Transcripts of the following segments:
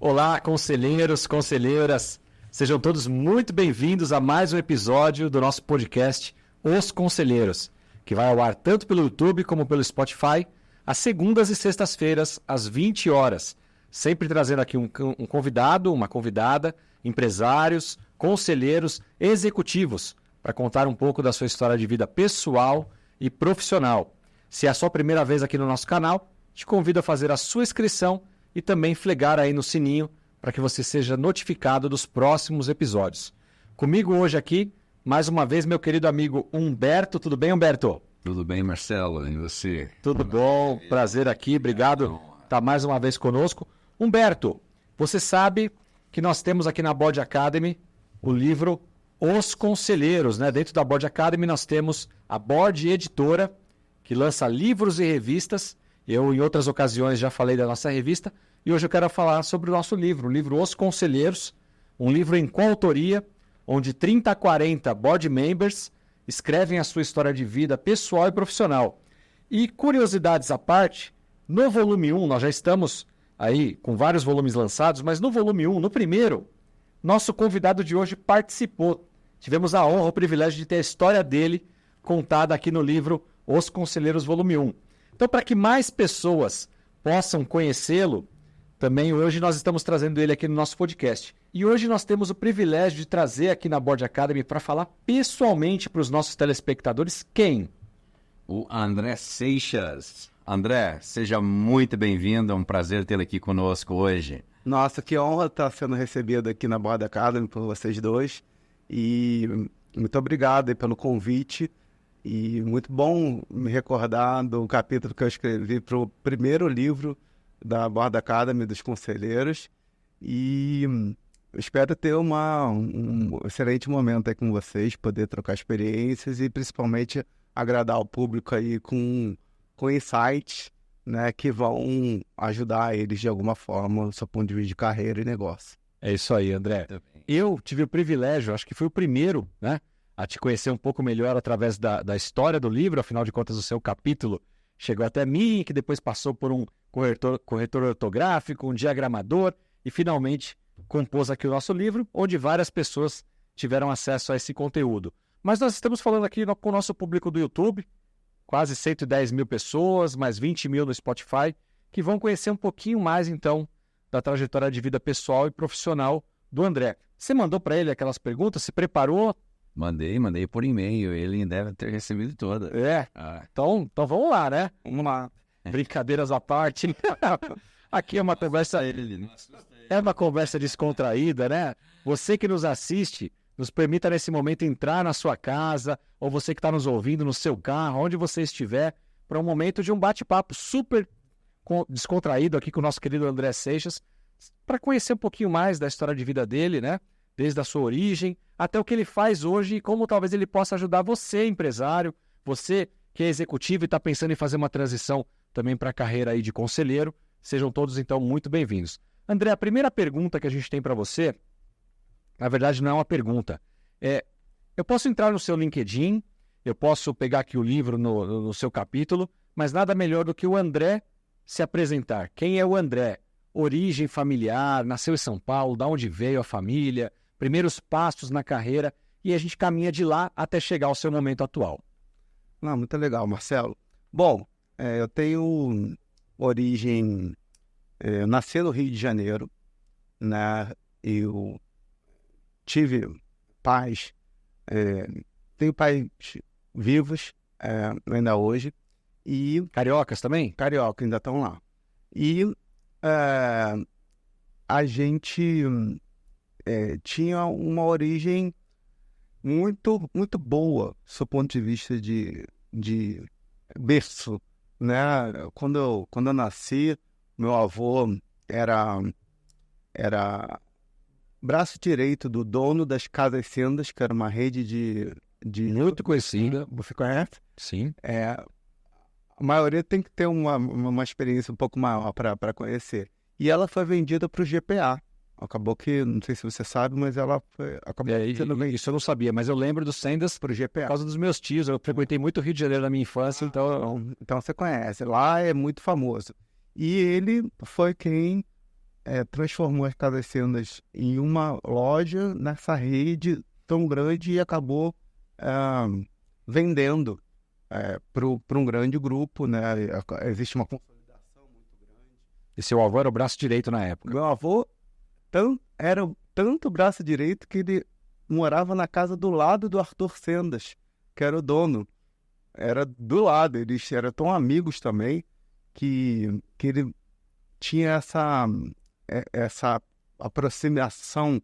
Olá, conselheiros, conselheiras. Sejam todos muito bem-vindos a mais um episódio do nosso podcast Os Conselheiros, que vai ao ar tanto pelo YouTube como pelo Spotify, às segundas e sextas-feiras, às 20 horas. Sempre trazendo aqui um convidado, uma convidada, empresários, conselheiros, executivos, para contar um pouco da sua história de vida pessoal e profissional. Se é a sua primeira vez aqui no nosso canal, te convido a fazer a sua inscrição e também flegar aí no sininho para que você seja notificado dos próximos episódios. Comigo hoje aqui, mais uma vez, meu querido amigo Humberto. Tudo bem, Humberto? Tudo bem, Marcelo, e você? Tudo bom, prazer aqui, obrigado por estar mais uma vez conosco. Humberto, você sabe que nós temos aqui na Bode Academy o livro Os Conselheiros, né? Dentro da Bode Academy nós temos a Bode Editora, que lança livros e revistas. Eu, em outras ocasiões, já falei da nossa revista e hoje eu quero falar sobre o nosso livro, o livro Os Conselheiros, um livro em coautoria, onde 30 a 40 board members escrevem a sua história de vida pessoal e profissional. E curiosidades à parte, no volume 1, nós já estamos aí com vários volumes lançados, mas no volume 1, no primeiro, nosso convidado de hoje participou. Tivemos a honra, o privilégio de ter a história dele contada aqui no livro Os Conselheiros, volume 1. Então, para que mais pessoas possam conhecê-lo, também hoje nós estamos trazendo ele aqui no nosso podcast. E hoje nós temos o privilégio de trazer aqui na Bode Academy para falar pessoalmente para os nossos telespectadores quem? O André Seixas. André, seja muito bem-vindo, é um prazer tê-lo aqui conosco hoje. Nossa, que honra estar sendo recebido aqui na Bode Academy por vocês dois. E muito obrigado aí pelo convite. E muito bom me recordar do capítulo que eu escrevi para o primeiro livro da Bode Academy dos Conselheiros. E eu espero ter um excelente momento aí com vocês, poder trocar experiências e principalmente agradar o público aí com insights, né, que vão ajudar eles de alguma forma, do seu ponto de vista de carreira e negócio. É isso aí, André. Eu tive o privilégio, acho que fui o primeiro, né, a te conhecer um pouco melhor através da história do livro. Afinal de contas, o seu capítulo chegou até mim, que depois passou por um corretor ortográfico, um diagramador e finalmente compôs aqui o nosso livro, onde várias pessoas tiveram acesso a esse conteúdo. Mas nós estamos falando aqui com o nosso público do YouTube, quase 110 mil pessoas, mais 20 mil no Spotify, que vão conhecer um pouquinho mais, então, da trajetória de vida pessoal e profissional do André. Você mandou para ele aquelas perguntas? Se preparou? Mandei por e-mail, ele deve ter recebido toda. É, então vamos lá, né? Vamos lá. Brincadeiras à parte. Aqui é uma conversa descontraída, né? Você que nos assiste, nos permita nesse momento entrar na sua casa, ou você que está nos ouvindo no seu carro, onde você estiver, para um momento de um bate-papo super descontraído aqui com o nosso querido André Seixas, para conhecer um pouquinho mais da história de vida dele, né? Desde a sua origem até o que ele faz hoje e como talvez ele possa ajudar você, empresário, você que é executivo e está pensando em fazer uma transição também para a carreira aí de conselheiro. Sejam todos, então, muito bem-vindos. André, a primeira pergunta que a gente tem para você, na verdade não é uma pergunta, eu posso entrar no seu LinkedIn, eu posso pegar aqui o livro no seu capítulo, mas nada melhor do que o André se apresentar. Quem é o André? Origem familiar, nasceu em São Paulo, da onde veio a família, primeiros passos na carreira, e a gente caminha de lá até chegar ao seu momento atual. Não, muito legal, Marcelo. Bom, eu tenho origem... eu nasci no Rio de Janeiro, né? Eu tive pais... tenho pais vivos ainda hoje. E Cariocas também? Carioca, ainda estão lá. E a gente tinha uma origem muito, muito boa, do ponto de vista de berço, né? Quando eu nasci, meu avô era braço direito do dono das Casas Sendas, que era uma rede de Muito conhecida. Você conhece? Sim. A maioria tem que ter uma experiência um pouco maior para conhecer. E ela foi vendida para o GPA. Acabou que, não sei se você sabe, mas ela acabou sendo vendida. Isso eu não sabia, mas eu lembro dos Sendas Para o GPA. por causa dos meus tios. Eu frequentei muito o Rio de Janeiro na minha infância, Então você conhece. Lá é muito famoso. E ele foi quem transformou as Casas Sendas em uma loja nessa rede tão grande e acabou vendendo para um grande grupo, né? Existe uma consolidação muito grande. E seu avô era o braço direito na época. Meu avô era tanto braço direito que ele morava na casa do lado do Arthur Sendas, que era o dono. Era do lado, eles eram tão amigos também que ele tinha essa aproximação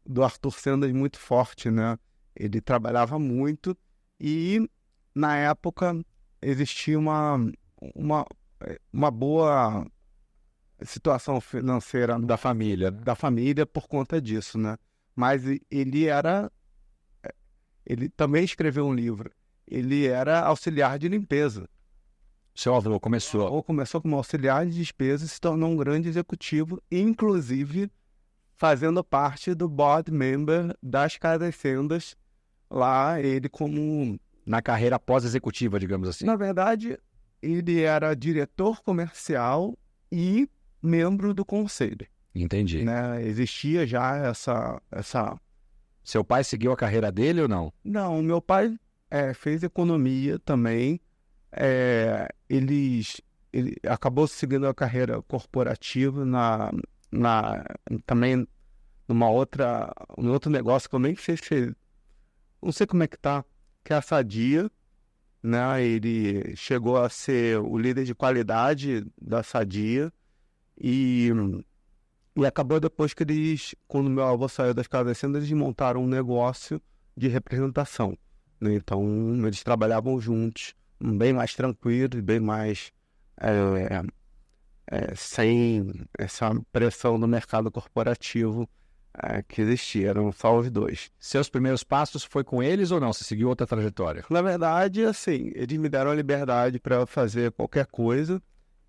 do Arthur Sendas muito forte, né? Ele trabalhava muito e, na época, existia uma boa situação financeira Da família, né? da família por conta disso, né? Mas ele também escreveu um livro. Ele era auxiliar de limpeza. Seu avô começou. Ou começou como auxiliar de despesa e se tornou um grande executivo, inclusive fazendo parte do board member das Casas Sendas, lá ele como... Na carreira pós-executiva, digamos assim. Na verdade, ele era diretor comercial e membro do conselho, Entendi. né? Existia já essa... Seu pai seguiu a carreira dele ou não? Não, meu pai fez economia também. Ele acabou seguindo a carreira corporativa também num outro negócio que eu nem sei se... Não sei como é que tá, que é a Sadia, né? Ele chegou a ser o líder de qualidade da Sadia e acabou depois que quando meu avô saiu das Casas Sendas, eles montaram um negócio de representação, né? Então, eles trabalhavam juntos, bem mais tranquilo e bem mais sem essa pressão do mercado corporativo que existia, eram só os dois. Seus primeiros passos foi com eles ou não? Você seguiu outra trajetória? Na verdade, assim, eles me deram a liberdade para fazer qualquer coisa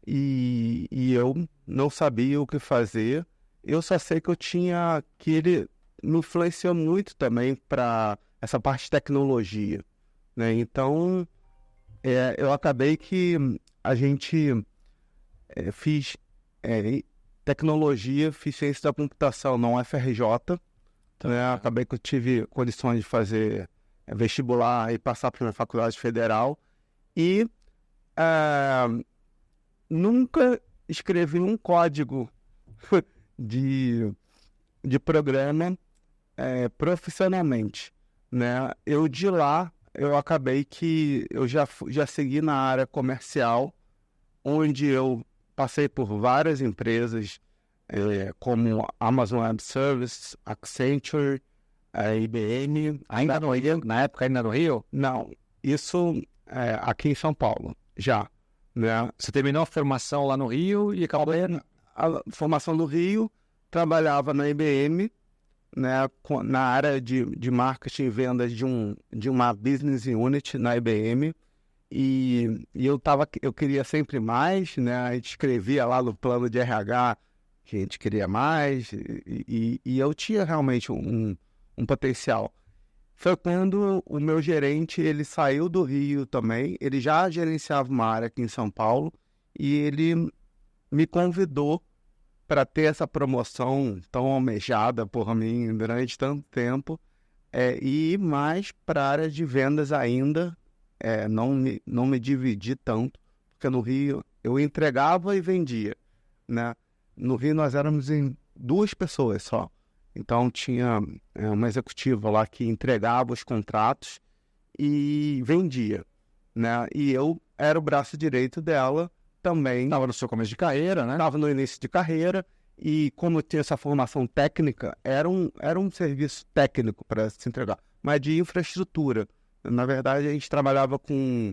e eu não sabia o que fazer. Eu só sei que ele me influenciou muito também para essa parte de tecnologia, né? Então, eu acabei que a gente fiz tecnologia, fiz ciência da computação na UFRJ, né? Acabei que eu tive condições de fazer vestibular e passar para uma faculdade federal e nunca escrevi um código de programa profissionalmente, né? Eu acabei que eu já segui na área comercial, onde eu passei por várias empresas, como Amazon Web Services, Accenture, IBM. Ainda no Rio? Na época ainda no Rio? Não, isso aqui em São Paulo, já, né? Você terminou a formação lá no Rio e acabou... A formação do Rio, trabalhava na IBM, né, na área de marketing e vendas de uma business unit na IBM, e eu queria sempre mais, né? A gente escrevia lá no plano de RH que a gente queria mais, e eu tinha realmente um potencial. Foi quando o meu gerente, ele saiu do Rio também, ele já gerenciava uma área aqui em São Paulo, e ele me convidou para ter essa promoção tão almejada por mim durante tanto tempo, e ir mais para a área de vendas ainda, não me dividi tanto, porque no Rio eu entregava e vendia, né? No Rio nós éramos em 2 pessoas só, então tinha uma executiva lá que entregava os contratos e vendia, né? E eu era o braço direito dela também. Estava no seu começo de carreira, né? Estava no início de carreira e, como eu tinha essa formação técnica, era um serviço técnico para se entregar, mas de infraestrutura. Na verdade, a gente trabalhava com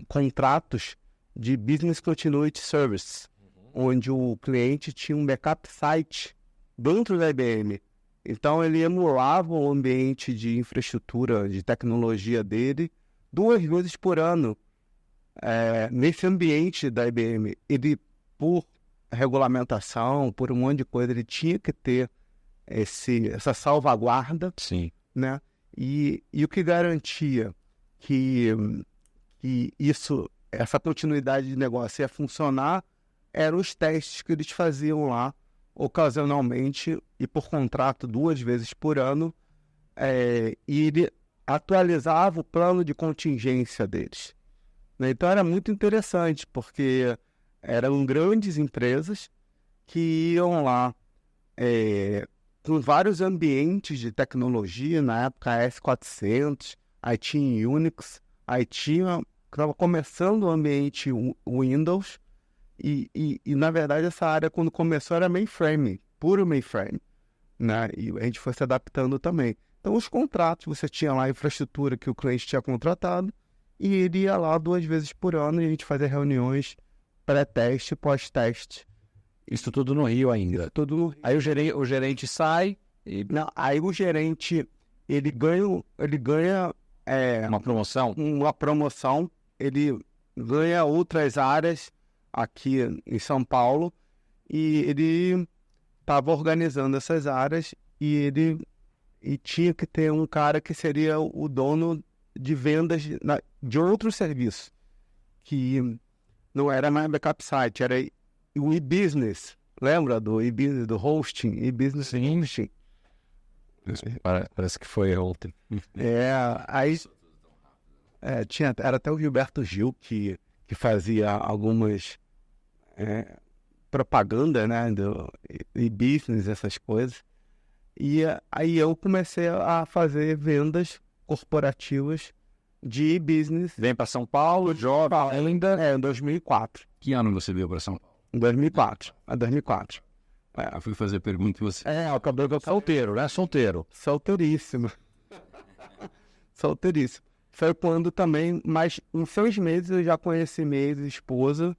contratos de Business Continuity Service, onde o cliente tinha um backup site dentro da IBM. Então, ele emulava o ambiente de infraestrutura, de tecnologia dele 2 vezes por ano. Nesse ambiente da IBM, ele, por regulamentação, por um monte de coisa, ele tinha que ter essa salvaguarda. Sim. Né? E o que garantia que essa continuidade de negócio ia funcionar eram os testes que eles faziam lá, ocasionalmente, e por contrato 2 vezes por ano, e ele atualizava o plano de contingência deles, né? Então era muito interessante, porque eram grandes empresas que iam lá com vários ambientes de tecnologia, na época AS400, aí tinha Unix, aí estava começando o ambiente Windows, e na verdade essa área quando começou era mainframe, puro mainframe, né? E a gente foi se adaptando também. Então os contratos, você tinha lá a infraestrutura que o cliente tinha contratado, e ele ia lá 2 vezes por ano e a gente fazia reuniões pré-teste e pós-teste. Isso tudo no Rio ainda. Tudo no Rio. Aí o gerente sai e Não, aí o gerente, ele ganha uma promoção. uma promoção, ele ganha outras áreas aqui em São Paulo, e ele estava organizando essas áreas, e tinha que ter um cara que seria o dono de vendas de outro serviço, que não era mais backup site, era o e-business. Lembra do e-business, do hosting? E-business hosting. Parece que foi ontem. Aí era até o Gilberto Gil que fazia algumas propaganda, né, do e-business, essas coisas. E aí eu comecei a fazer vendas corporativas de e-business. Vem para São Paulo, jovem ainda. Em 2004. Que ano você veio para São Paulo? Em 2004. Em 2004. Eu fui fazer pergunta e você... Acabou que eu Solteiro, né? Solteiro. solteiríssimo. Solteiríssimo. Foi quando também, mas em 6 meses eu já conheci minha ex-esposa.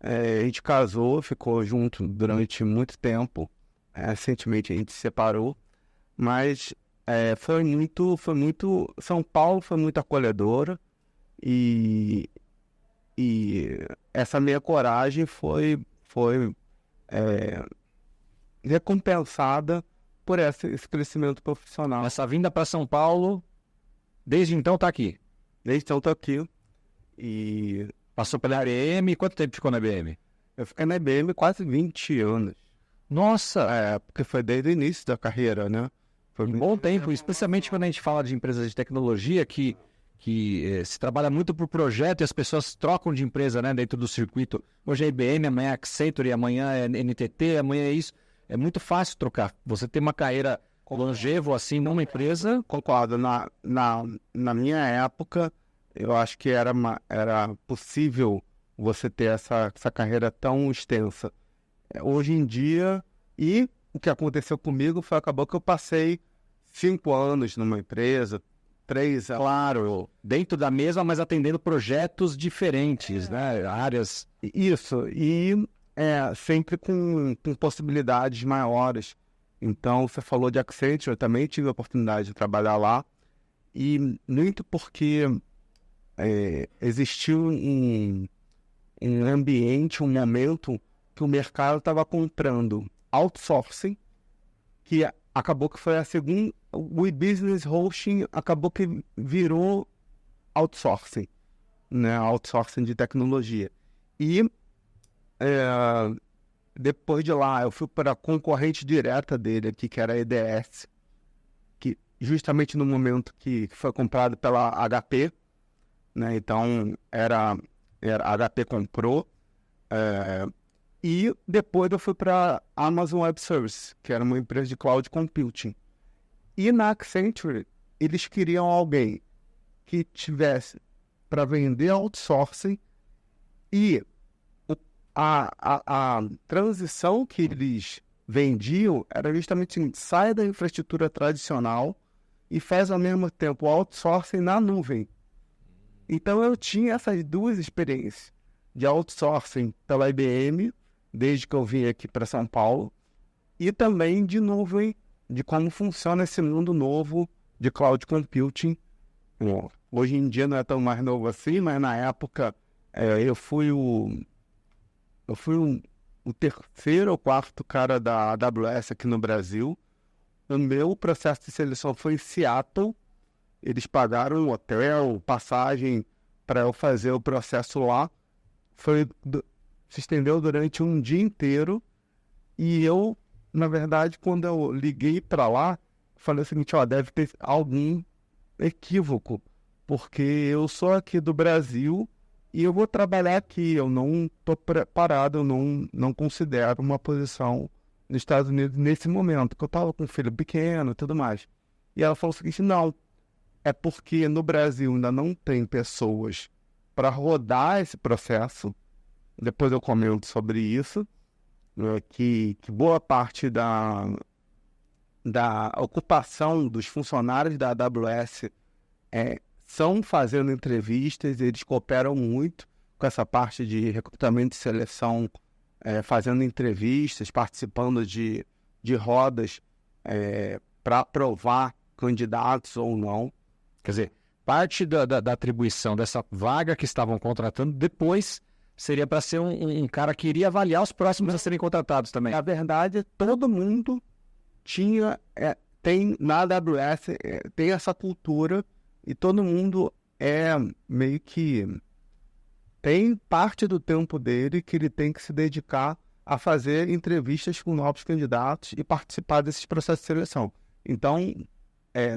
A gente casou, ficou junto durante muito tempo. Recentemente a gente se separou. Mas foi muito... São Paulo foi muito acolhedora. E essa minha coragem foi recompensada por esse crescimento profissional. Essa vinda para São Paulo, desde então tá aqui. Desde então estou aqui. E Passou pela IBM. Quanto tempo ficou na IBM? eu fiquei na IBM quase 20 anos. Nossa, Porque foi desde o início da carreira, né? Foi um bom tempo, especialmente quando a gente fala de empresas de tecnologia que se trabalha muito por projeto e as pessoas trocam de empresa, né, dentro do circuito. Hoje é IBM, amanhã é Accenture, amanhã é NTT, amanhã é isso. É muito fácil trocar. Você tem uma carreira longevo assim numa empresa. Concordo. Na minha época, eu acho que era possível você ter essa carreira tão extensa. Hoje em dia, e o que aconteceu comigo acabou que eu passei 5 anos numa empresa, 3 anos. Claro, dentro da mesma, mas atendendo projetos diferentes, né? Áreas. Isso, e sempre com possibilidades maiores. Então, você falou de Accenture, eu também tive a oportunidade de trabalhar lá, e muito porque existiu um ambiente, um momento que o mercado estava comprando outsourcing, que acabou que foi a segunda... O e-business hosting acabou que virou outsourcing, né? Outsourcing de tecnologia. E depois de lá, eu fui para a concorrente direta dele aqui, que era a EDS, que justamente no momento que foi comprado pela HP, né? Então, a HP comprou, e depois eu fui para a Amazon Web Services, que era uma empresa de cloud computing. E na Accenture, eles queriam alguém que tivesse para vender outsourcing, e a transição que eles vendiam era justamente assim: sai da infraestrutura tradicional e faz ao mesmo tempo outsourcing na nuvem. Então eu tinha essas 2 experiências de outsourcing pela IBM, desde que eu vim aqui para São Paulo, e também de nuvem, de como funciona esse mundo novo de cloud computing. Hoje em dia não é tão mais novo assim, mas na época eu fui o 3º ou 4º cara da AWS aqui no Brasil. O meu processo de seleção foi em Seattle. Eles pagaram um hotel, passagem para eu fazer o processo lá. Foi se estendeu durante um dia inteiro. E eu, na verdade, quando eu liguei para lá, falei o seguinte, ó, deve ter algum equívoco, porque eu sou aqui do Brasil e eu vou trabalhar aqui, eu não estou preparado, eu não considero uma posição nos Estados Unidos nesse momento, porque eu estava com um filho pequeno e tudo mais. E ela falou o seguinte, não, é porque no Brasil ainda não tem pessoas para rodar esse processo, depois eu comento sobre isso, que boa parte da ocupação dos funcionários da AWS são fazendo entrevistas, eles cooperam muito com essa parte de recrutamento e seleção, fazendo entrevistas, participando de rodas para aprovar candidatos ou não. Quer dizer, parte da atribuição dessa vaga que estavam contratando, depois seria para ser um cara que iria avaliar os próximos a serem contratados também. Na verdade, todo mundo tem na AWS, tem essa cultura e todo mundo meio que tem parte do tempo dele que ele tem que se dedicar a fazer entrevistas com novos candidatos e participar desses processos de seleção. Então,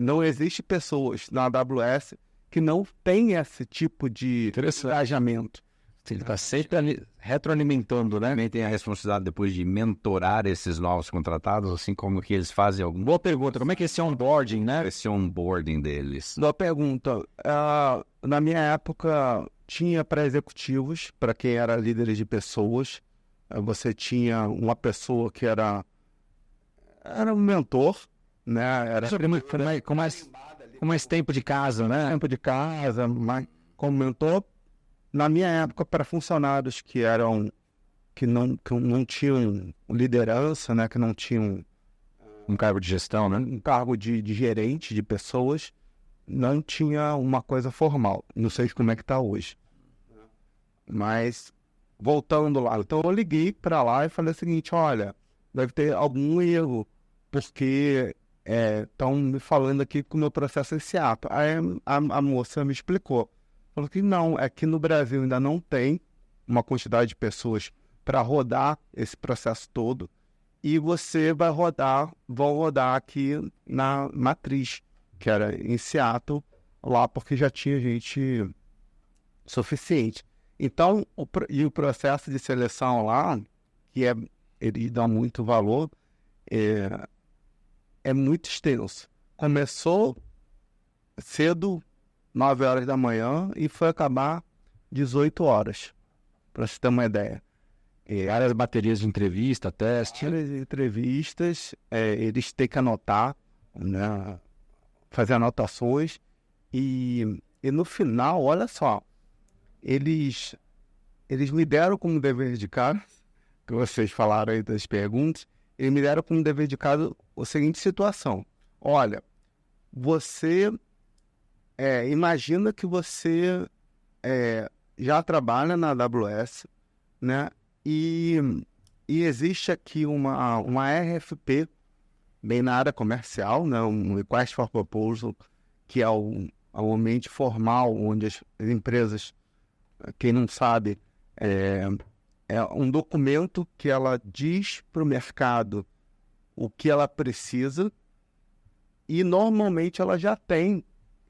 não existe pessoas na AWS que não têm esse tipo de engajamento. Ele está sempre retroalimentando, né? Também tem a responsabilidade depois de mentorar esses novos contratados, assim como que eles fazem algum... Boa pergunta, como é que é esse onboarding, né? Esse onboarding deles. Boa pergunta. Na minha época, tinha pré-executivos, para quem era líder de pessoas. Você tinha uma pessoa que era um mentor, né? Com mais tempo de casa, né? Tempo de casa, mas como mentor. Na minha época, para funcionários que não tinham liderança, né, que não tinham um cargo de gestão, né? Um cargo de gerente de pessoas, não tinha uma coisa formal. Não sei como é que está hoje. Mas, voltando lá, então eu liguei para lá e falei o seguinte, olha, deve ter algum erro, porque estão me falando aqui que o meu processo é esse ato. Aí a moça me explicou. Falou que não, é que no Brasil ainda não tem uma quantidade de pessoas para rodar esse processo todo e você vão rodar aqui na matriz, que era em Seattle, lá porque já tinha gente suficiente. Então, o processo de seleção lá, que ele dá muito valor, é muito extenso. Começou cedo, 9 horas da manhã, e foi acabar 18 horas, para você ter uma ideia. Várias baterias de entrevista, teste. Várias entrevistas, eles têm que anotar, né, fazer anotações, e no final, olha só, eles me deram como dever de casa, que vocês falaram aí das perguntas, eles me deram como dever de casa a seguinte situação. Olha, você... imagina que você já trabalha na AWS, né? E existe aqui uma RFP, bem na área comercial, né? Um Request for Proposal, que é o ambiente formal, onde as empresas, quem não sabe, é um documento que ela diz para o mercado o que ela precisa e normalmente ela já tem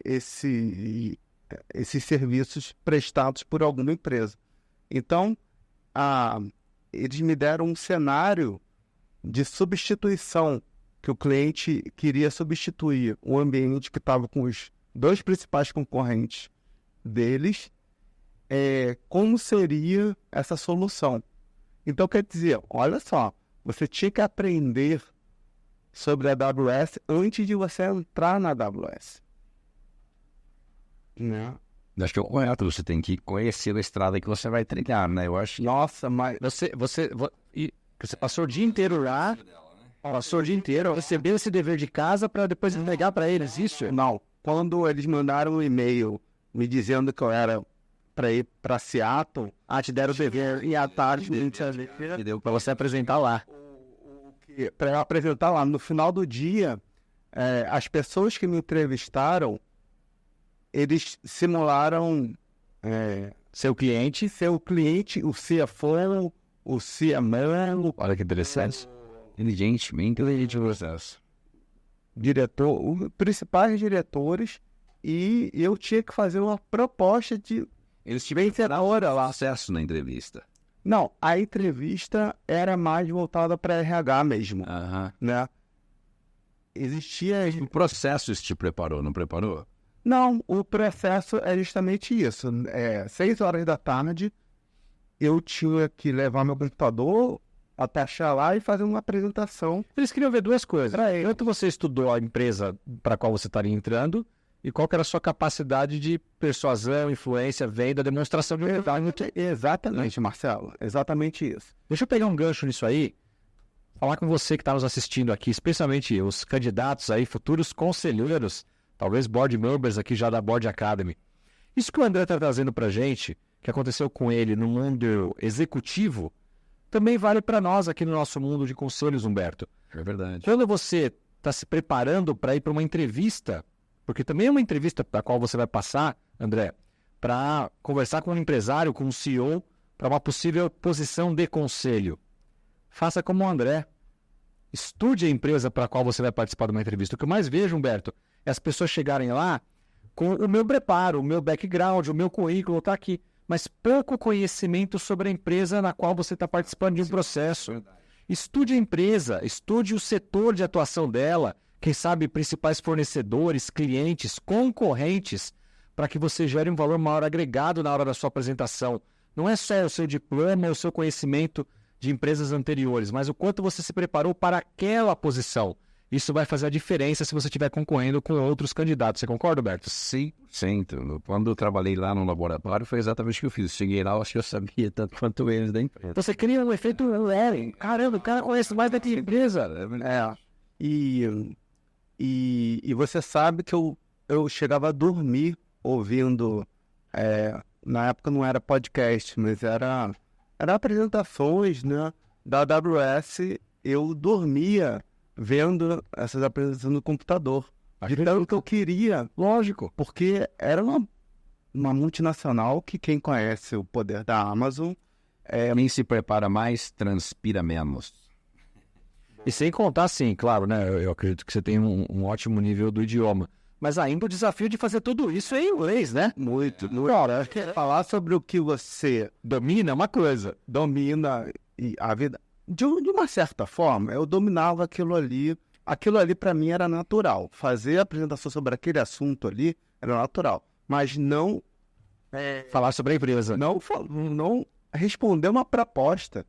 esses serviços prestados por alguma empresa. Então, eles me deram um cenário de substituição, que o cliente queria substituir o ambiente que estava com os 2 principais concorrentes deles, como seria essa solução. Então, quer dizer, olha só, você tinha que aprender sobre a AWS antes de você entrar na AWS. Né? Acho que é o correto, você tem que conhecer a estrada que você vai trilhar, né? Eu acho. Nossa, mas... Você passou o dia inteiro lá, passou o dia inteiro, recebeu esse dever de casa para depois entregar para eles, isso? Não. Quando eles mandaram um e-mail me dizendo que eu era para ir para Seattle, te deram o dever e à tarde deu para você apresentar lá. Para eu apresentar lá. No final do dia, as pessoas que me entrevistaram, eles simularam Seu cliente. Seu cliente, o CFO, o CMO, Olha que interessante. Inteligente, bem inteligente o processo. diretor, os principais diretores, e eu tinha que fazer uma proposta de Eles tiveram vencedora lá. sucesso na entrevista. Não, a entrevista era mais voltada para RH mesmo, Aham. né? Existia... O processo te preparou, não preparou? Não, o processo é justamente isso. 6 horas da tarde, eu tinha que levar meu computador até achar lá e fazer uma apresentação. Eles queriam ver duas coisas. Pra ele. Quanto você estudou a empresa para a qual você estaria entrando e qual que era a sua capacidade de persuasão, influência, venda, demonstração de verdade. Exatamente, Marcelo. Exatamente isso. Deixa eu pegar um gancho nisso aí, falar com você que está nos assistindo aqui, especialmente os candidatos aí, futuros conselheiros, talvez board members aqui já da Board Academy. Isso que o André está trazendo para gente, que aconteceu com ele no mundo executivo, também vale para nós aqui no nosso mundo de conselhos, Humberto. É verdade. Quando você está se preparando para ir para uma entrevista, porque também é uma entrevista para a qual você vai passar, André, para conversar com um empresário, com um CEO, para uma possível posição de conselho. Faça como o André. Estude a empresa para a qual você vai participar de uma entrevista. O que eu mais vejo, Humberto, é as pessoas chegarem lá com o meu preparo, o meu background, o meu currículo está aqui, mas pouco conhecimento sobre a empresa na qual você está participando de um processo. Estude a empresa, estude o setor de atuação dela, quem sabe principais fornecedores, clientes, concorrentes, para que você gere um valor maior agregado na hora da sua apresentação. Não é só o seu diploma, é o seu conhecimento de empresas anteriores, mas o quanto você se preparou para aquela posição. Isso vai fazer a diferença se você estiver concorrendo com outros candidatos. Você concorda, Roberto? 100%. Quando eu trabalhei lá no laboratório, foi exatamente o que eu fiz. Cheguei lá, eu acho que eu sabia tanto quanto eles da empresa. Você cria um efeito Larry. Caramba, o cara conhece mais da tua empresa. E você sabe que eu chegava a dormir ouvindo, na época não era podcast, mas era apresentações, né, da AWS. Eu dormia vendo essas apresentações no computador. De tanto que eu queria, Lógico. porque era uma multinacional que quem conhece o poder da Amazon... Quem se prepara mais, transpira menos. E sem contar, sim, claro, né? Eu acredito que você tem um ótimo nível do idioma. Mas ainda o desafio de fazer tudo isso é em inglês, né? Muito. Cara, falar sobre o que você Domina é uma coisa. domina e a vida... De uma certa forma, eu dominava aquilo ali. Aquilo ali, para mim, era natural. Fazer a apresentação sobre aquele assunto ali era natural. Mas não Falar sobre a empresa. não responder uma proposta.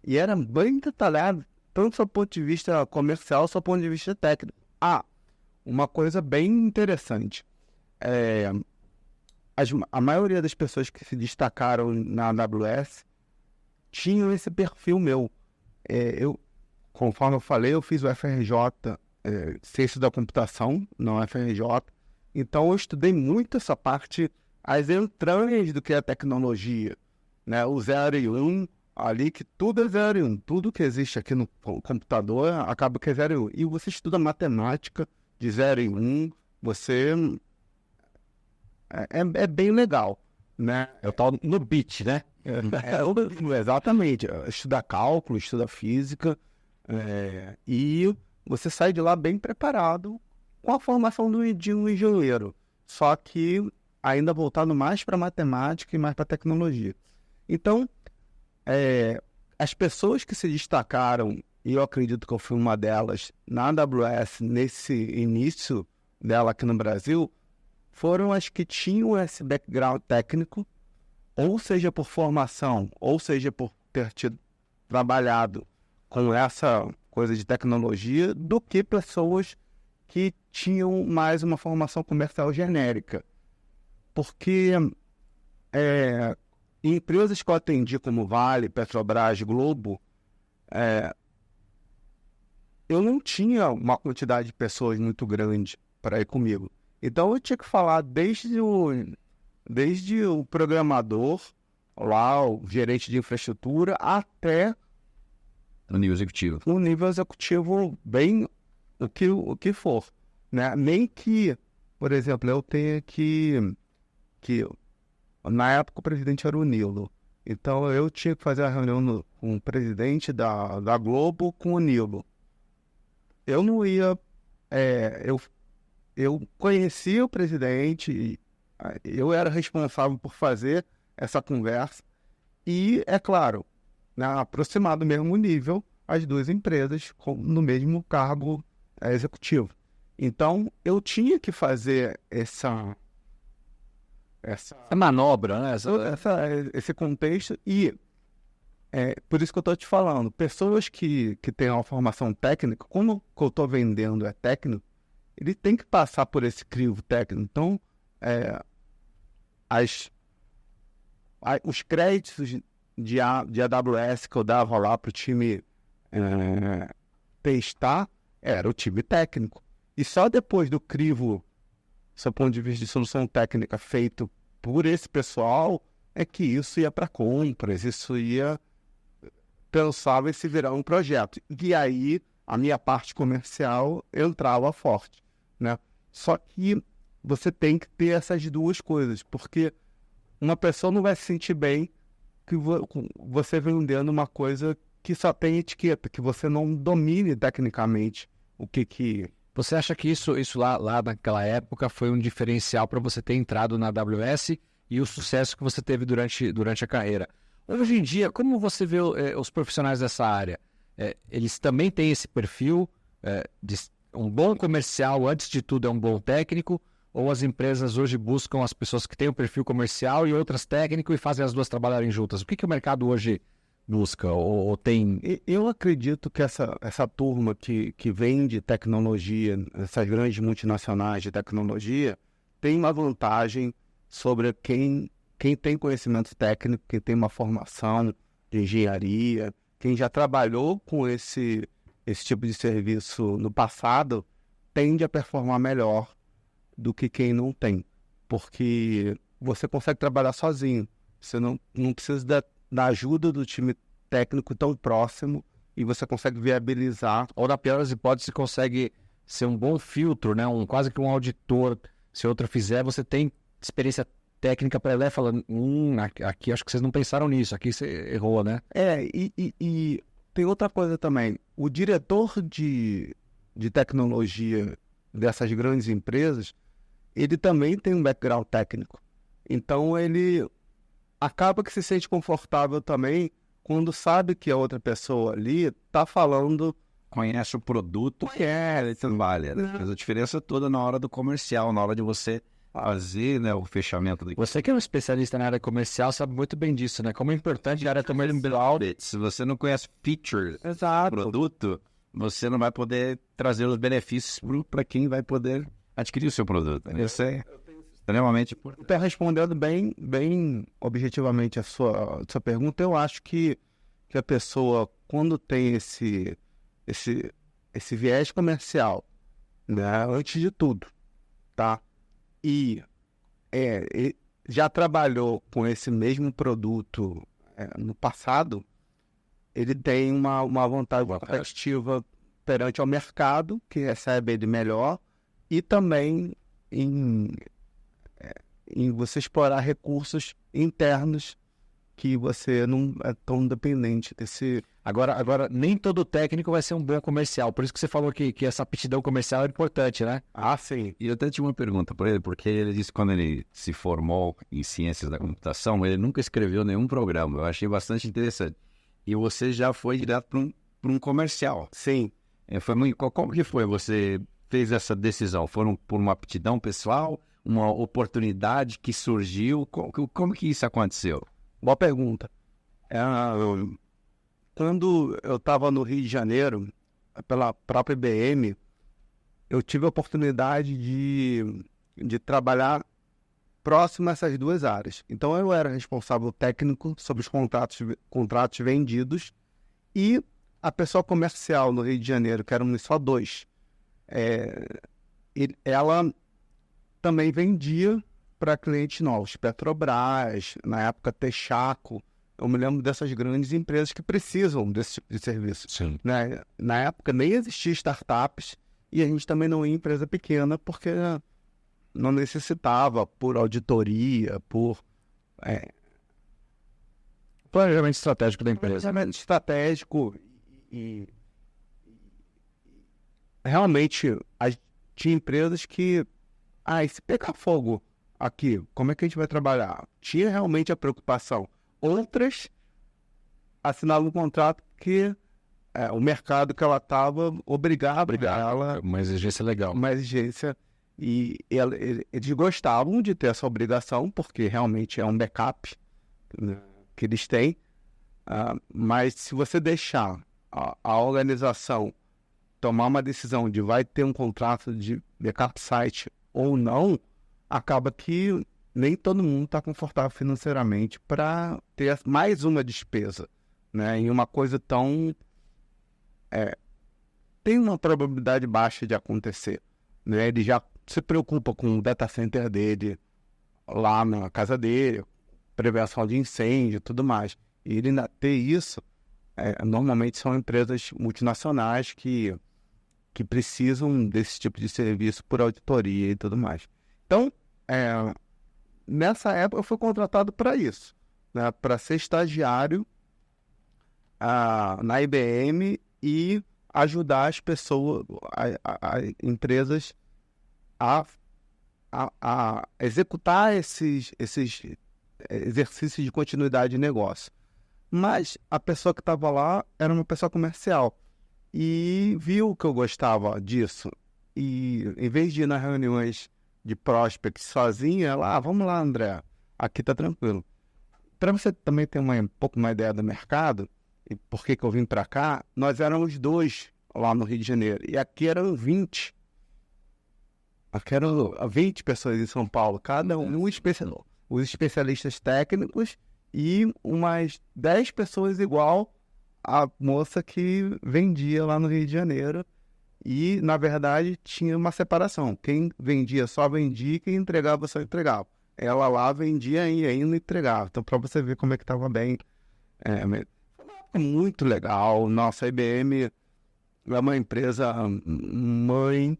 E era bem detalhado, tanto do ponto de vista comercial, do ponto de vista técnico. Uma coisa bem interessante. A maioria das pessoas que se destacaram na AWS tinham esse perfil meu. Conforme eu falei, eu fiz o FRJ, Ciência da Computação, na UFRJ. Então, eu estudei muito essa parte, as entranhas do que é tecnologia, né? O 0 e 1, ali que tudo é 0 e 1. Tudo que existe aqui no computador acaba que é 0 e 1. E você estuda matemática de 0 e 1, você... É bem legal, né? É o tal no beat, né? Exatamente. Estuda cálculo, estuda física, e você sai de lá bem preparado com a formação de um engenheiro, só que ainda voltado mais para matemática e mais para tecnologia. Então, as pessoas que se destacaram, e eu acredito que eu fui uma delas, na AWS, nesse início dela aqui no Brasil, foram as que tinham esse background técnico, ou seja por formação, ou seja por ter trabalhado com essa coisa de tecnologia, do que pessoas que tinham mais uma formação comercial genérica. Porque empresas que eu atendi, como Vale, Petrobras, Globo, eu não tinha uma quantidade de pessoas muito grande para ir comigo. Então eu tinha que falar desde o programador, lá, o gerente de infraestrutura, até No nível executivo. um nível executivo bem o que for, né? Nem que, por exemplo, eu tenha que Na época o presidente era o Nilo. Então eu tinha que fazer a reunião com o presidente da Globo com o Nilo. Eu não ia... eu conhecia o presidente, eu era responsável por fazer essa conversa e, é claro, né, aproximar do mesmo nível as duas empresas no mesmo cargo executivo. Então, eu tinha que fazer essa manobra, né? esse contexto e por isso que eu estou te falando, pessoas que têm uma formação técnica, como o que eu estou vendendo é técnico, ele tem que passar por esse crivo técnico. Então, os créditos de AWS que eu dava lá para o time testar era o time técnico. E só depois do crivo, do ponto de vista de solução técnica feito por esse pessoal, é que isso ia para compras, isso ia pensava em se virar um projeto. E aí a minha parte comercial entrava forte, né? Só que você tem que ter essas duas coisas, porque uma pessoa não vai se sentir bem que você vendendo uma coisa que só tem etiqueta, que você não domine tecnicamente o que... Você acha que isso lá naquela época foi um diferencial para você ter entrado na AWS e o sucesso que você teve durante a carreira? Hoje em dia, como você vê os profissionais dessa área? Eles também têm esse perfil de um bom comercial, antes de tudo, é um bom técnico? Ou as empresas hoje buscam as pessoas que têm o perfil comercial e outras técnico e fazem as duas trabalharem juntas? O que o mercado hoje busca ou tem? Eu acredito que essa turma que vende tecnologia, essas grandes multinacionais de tecnologia, tem uma vantagem sobre quem tem conhecimento técnico, quem tem uma formação de engenharia, quem já trabalhou com esse tipo de serviço no passado, tende a performar melhor do que quem não tem. Porque você consegue trabalhar sozinho. Você não precisa da ajuda do time técnico tão próximo e você consegue viabilizar. Ou, na pior das hipóteses, consegue ser um bom filtro, né? Quase que um auditor. Se outra fizer, você tem experiência técnica para ela e fala, aqui acho que vocês não pensaram nisso, aqui você errou, né? E tem outra coisa também. O diretor de tecnologia dessas grandes empresas, ele também tem um background técnico. Então, ele acaba que se sente confortável também quando sabe que a outra pessoa ali está falando... Conhece o produto, trabalha. Faz a diferença toda na hora do comercial, na hora de você fazer, né, o fechamento do... Você que é um especialista na área comercial sabe muito bem disso, né? Como é importante a área comercial. Se você não conhece features do produto, você não vai poder trazer os benefícios para quem vai poder adquirir o seu produto. Isso é extremamente importante. Então, respondendo bem objetivamente a sua pergunta, eu acho que a pessoa, quando tem esse viés comercial, né, antes de tudo, tá? E já trabalhou com esse mesmo produto no passado, ele tem uma vantagem competitiva perante ao mercado, que recebe ele melhor, e também em você explorar recursos internos que você não é tão dependente desse... Agora, nem todo técnico vai ser um bom comercial. Por isso que você falou que essa aptidão comercial é importante, né? Ah, sim. E eu até tinha uma pergunta para ele, porque ele disse que quando ele se formou em ciências da computação, ele nunca escreveu nenhum programa. Eu achei bastante interessante. E você já foi direto para um comercial. Sim. Como que foi? Você fez essa decisão? Foram por uma aptidão pessoal? Uma oportunidade que surgiu? Como que isso aconteceu? Boa pergunta. Quando eu estava no Rio de Janeiro, pela própria IBM, eu tive a oportunidade de trabalhar próximo a essas duas áreas. Então, eu era responsável técnico sobre os contratos vendidos e a pessoa comercial no Rio de Janeiro, que eram só dois, ela também vendia para clientes novos, Petrobras, na época Texaco. Eu me lembro dessas grandes empresas que precisam desse tipo de serviço. Sim. Né? Na época nem existia startups e a gente também não ia empresa pequena porque não necessitava por auditoria, por Planejamento estratégico da empresa. Planejamento estratégico e realmente tinha empresas que, e se pegar fogo aqui, como é que a gente vai trabalhar? Tinha realmente a preocupação. Outras assinavam um contrato que o mercado que ela estava obrigava ela Uma exigência legal. uma exigência e eles gostavam de ter essa obrigação porque realmente é um backup, né, que eles têm, mas se você deixar a organização tomar uma decisão de vai ter um contrato de backup site ou não, acaba que nem todo mundo está confortável financeiramente para ter mais uma despesa, né, em uma coisa tão tem uma probabilidade baixa de acontecer, né? Ele já se preocupa com o data center dele lá na casa dele, prevenção de incêndio e tudo mais. E ele ainda ter isso, normalmente são empresas multinacionais que precisam desse tipo de serviço por auditoria e tudo mais. Então, nessa época eu fui contratado para isso, né? Para ser estagiário na IBM e ajudar as pessoas, as empresas a executar esses exercícios de continuidade de negócio. Mas a pessoa que estava lá era uma pessoa comercial e viu que eu gostava disso. E em vez de ir nas reuniões de prospects sozinha, ela, vamos lá, André, aqui tá tranquilo. Para você também ter um pouco uma ideia do mercado, e por que eu vim para cá, nós éramos 2 lá no Rio de Janeiro, e aqui eram 20. Aqui eram 20 pessoas em São Paulo, cada um os especialistas técnicos e umas 10 pessoas igual a moça que vendia lá no Rio de Janeiro. E, na verdade, tinha uma separação. Quem vendia só vendia, quem entregava só entregava. Ela lá vendia e ainda entregava. Então, para você ver como é que estava bem. É muito legal. Nossa, a IBM é uma empresa mãe,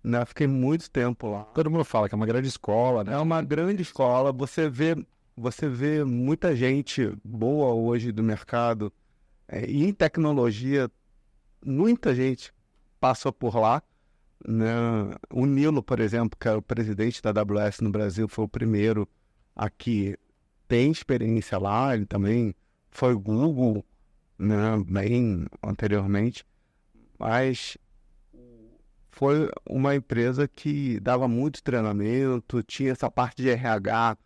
né? Fiquei muito tempo lá. Todo mundo fala que é uma grande escola, né? É uma grande escola. Você vê muita gente boa hoje do mercado. E em tecnologia, muita gente passou por lá, né? O Nilo, por exemplo, que é o presidente da AWS no Brasil, foi o primeiro aqui, tem experiência lá, ele também foi Google, né, bem anteriormente, mas foi uma empresa que dava muito treinamento, tinha essa parte de RH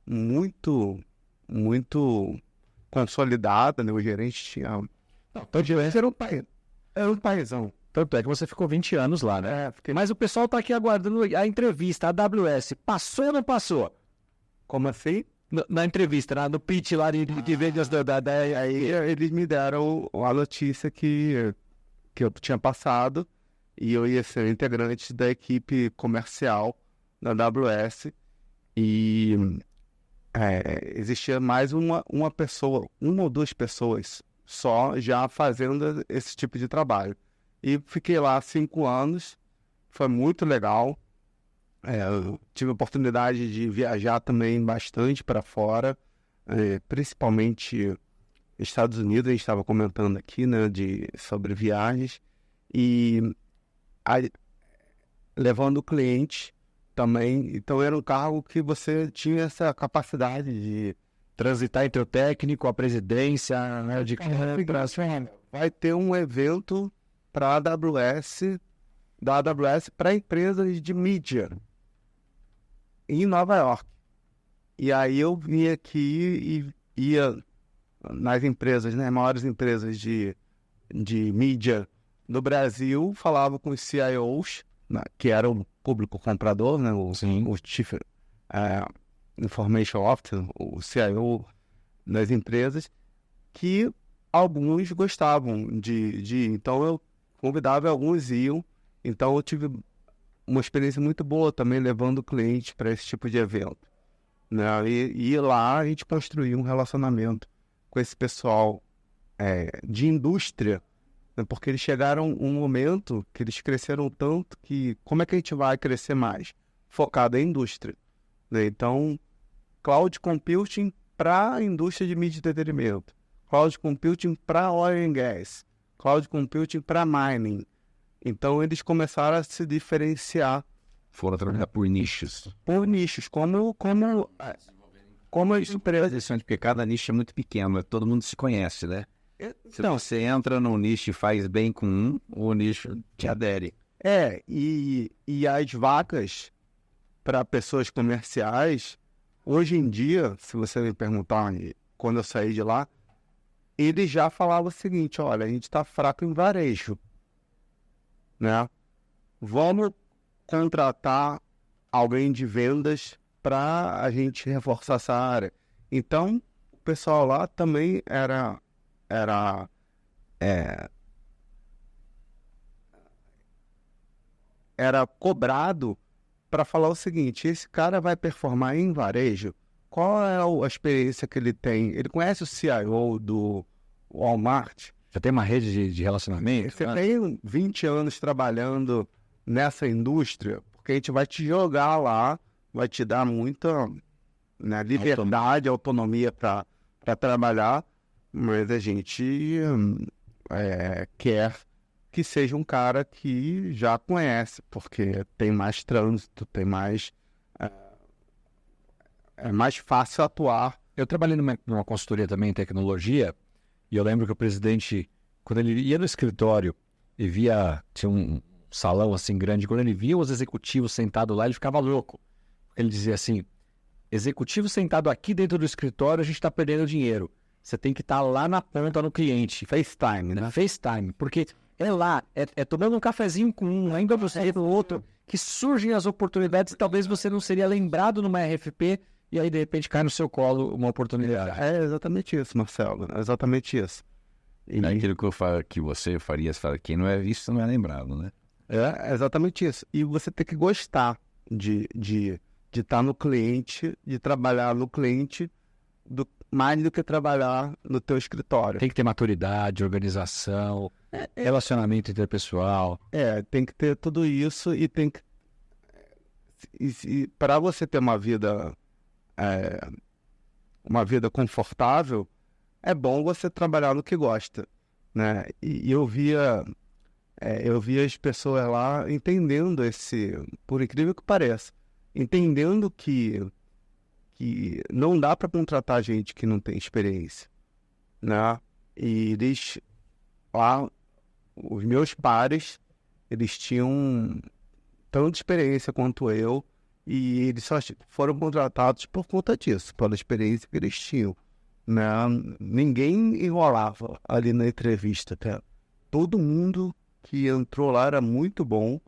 muito, muito consolidada, né? O gerente tinha... Então, era um paizão. Tanto é que você ficou 20 anos lá, né? Fiquei... Mas o pessoal tá aqui aguardando a entrevista, a AWS. Passou ou não passou? Como assim? Na entrevista, no pitch lá de vendas Aí eles me deram a notícia que eu tinha passado e eu ia ser integrante da equipe comercial da AWS e existia mais uma pessoa, 1 ou 2 pessoas só já fazendo esse tipo de trabalho. E fiquei lá 5 anos, foi muito legal. Eu tive a oportunidade de viajar também bastante para fora, principalmente Estados Unidos, a gente estava comentando aqui, né, sobre viagens, e levando o cliente também. Então era um cargo que você tinha essa capacidade de transitar entre o técnico, a presidência, né, vai ter um evento para a AWS para empresas de mídia em Nova York. E aí eu vim aqui e ia nas empresas, né, maiores empresas de mídia no Brasil, falava com os CIOs, né, que era o público comprador, né, o Chief Information Officer, o CIO das empresas, que alguns gostavam de então eu convidava e alguns iam. Então eu tive uma experiência muito boa também levando o cliente para esse tipo de evento, né? E lá a gente construiu um relacionamento com esse pessoal de indústria, né? Porque eles chegaram um momento que eles cresceram tanto que como é que a gente vai crescer mais? Focado em indústria, né? Então, cloud computing para a indústria de mídia e entretenimento, cloud computing para oil and gas, cloud computing para mining. Então, eles começaram a se diferenciar Foram trabalhar por nichos. por nichos, como as empresas. Porque cada nicho é muito pequeno, todo mundo se conhece, né? Se Então, você entra num nicho e faz bem com um, o nicho te adere. e as vacas para pessoas comerciais, hoje em dia, se você me perguntar quando eu saí de lá, ele já falava o seguinte: olha, a gente está fraco em varejo, né? Vamos contratar alguém de vendas para a gente reforçar essa área. Então, o pessoal lá também era cobrado para falar o seguinte: esse cara vai performar em varejo? Qual é a experiência que ele tem? Ele conhece o CIO do Walmart? Já tem uma rede de relacionamento? Você tem 20 anos trabalhando nessa indústria, porque a gente vai te jogar lá, vai te dar muita, né, liberdade, autonomia para trabalhar, mas a gente quer que seja um cara que já conhece, porque tem mais trânsito, tem mais... É mais fácil atuar. Eu trabalhei numa consultoria também em tecnologia, e eu lembro que o presidente, quando ele ia no escritório e tinha um salão assim grande, quando ele via os executivos sentados lá, ele ficava louco. Ele dizia assim: executivo sentado aqui dentro do escritório, a gente está perdendo dinheiro. Você tem que estar lá na ponta no cliente. FaceTime, né? FaceTime, porque é lá, é tomando um cafezinho com um, ainda você do outro, que surgem as oportunidades e talvez você não seria lembrado numa RFP, e aí de repente cai no seu colo uma oportunidade. É exatamente isso, Marcelo, é exatamente isso. E aquilo que você faria, quem não é visto não é lembrado, né? É exatamente isso. E você tem que gostar de estar no cliente, de trabalhar no cliente, mais do que trabalhar no teu escritório. Tem que ter maturidade, organização, relacionamento interpessoal. Tem que ter tudo isso e tem que... E para você ter uma vida confortável, é bom você trabalhar no que gosta, né? E eu via as pessoas lá entendendo por incrível que pareça, entendendo que não dá para contratar gente que não tem experiência, né? E eles lá, os meus pares, eles tinham tanta experiência quanto eu, e eles só foram contratados por conta disso, pela experiência que eles tinham, né? Ninguém enrolava ali na entrevista, tá? Todo mundo que entrou lá era muito bom,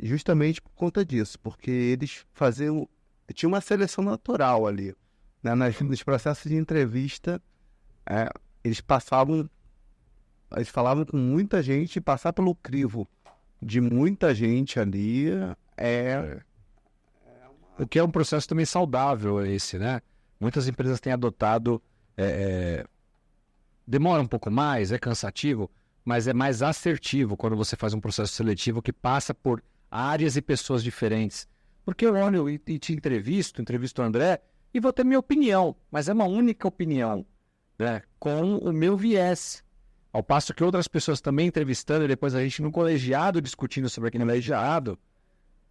justamente por conta disso, porque eles tinha uma seleção natural ali, né? Nos processos de entrevista, eles falavam com muita gente, e passar pelo crivo de muita gente ali O que é um processo também saudável esse, né? Muitas empresas têm adotado, demora um pouco mais, é cansativo, mas é mais assertivo quando você faz um processo seletivo que passa por áreas e pessoas diferentes. Porque eu olho e te entrevisto o André, e vou ter minha opinião, mas é uma única opinião, né? Com o meu viés. Ao passo que outras pessoas também entrevistando, e depois a gente no colegiado discutindo sobre aquele colegiado,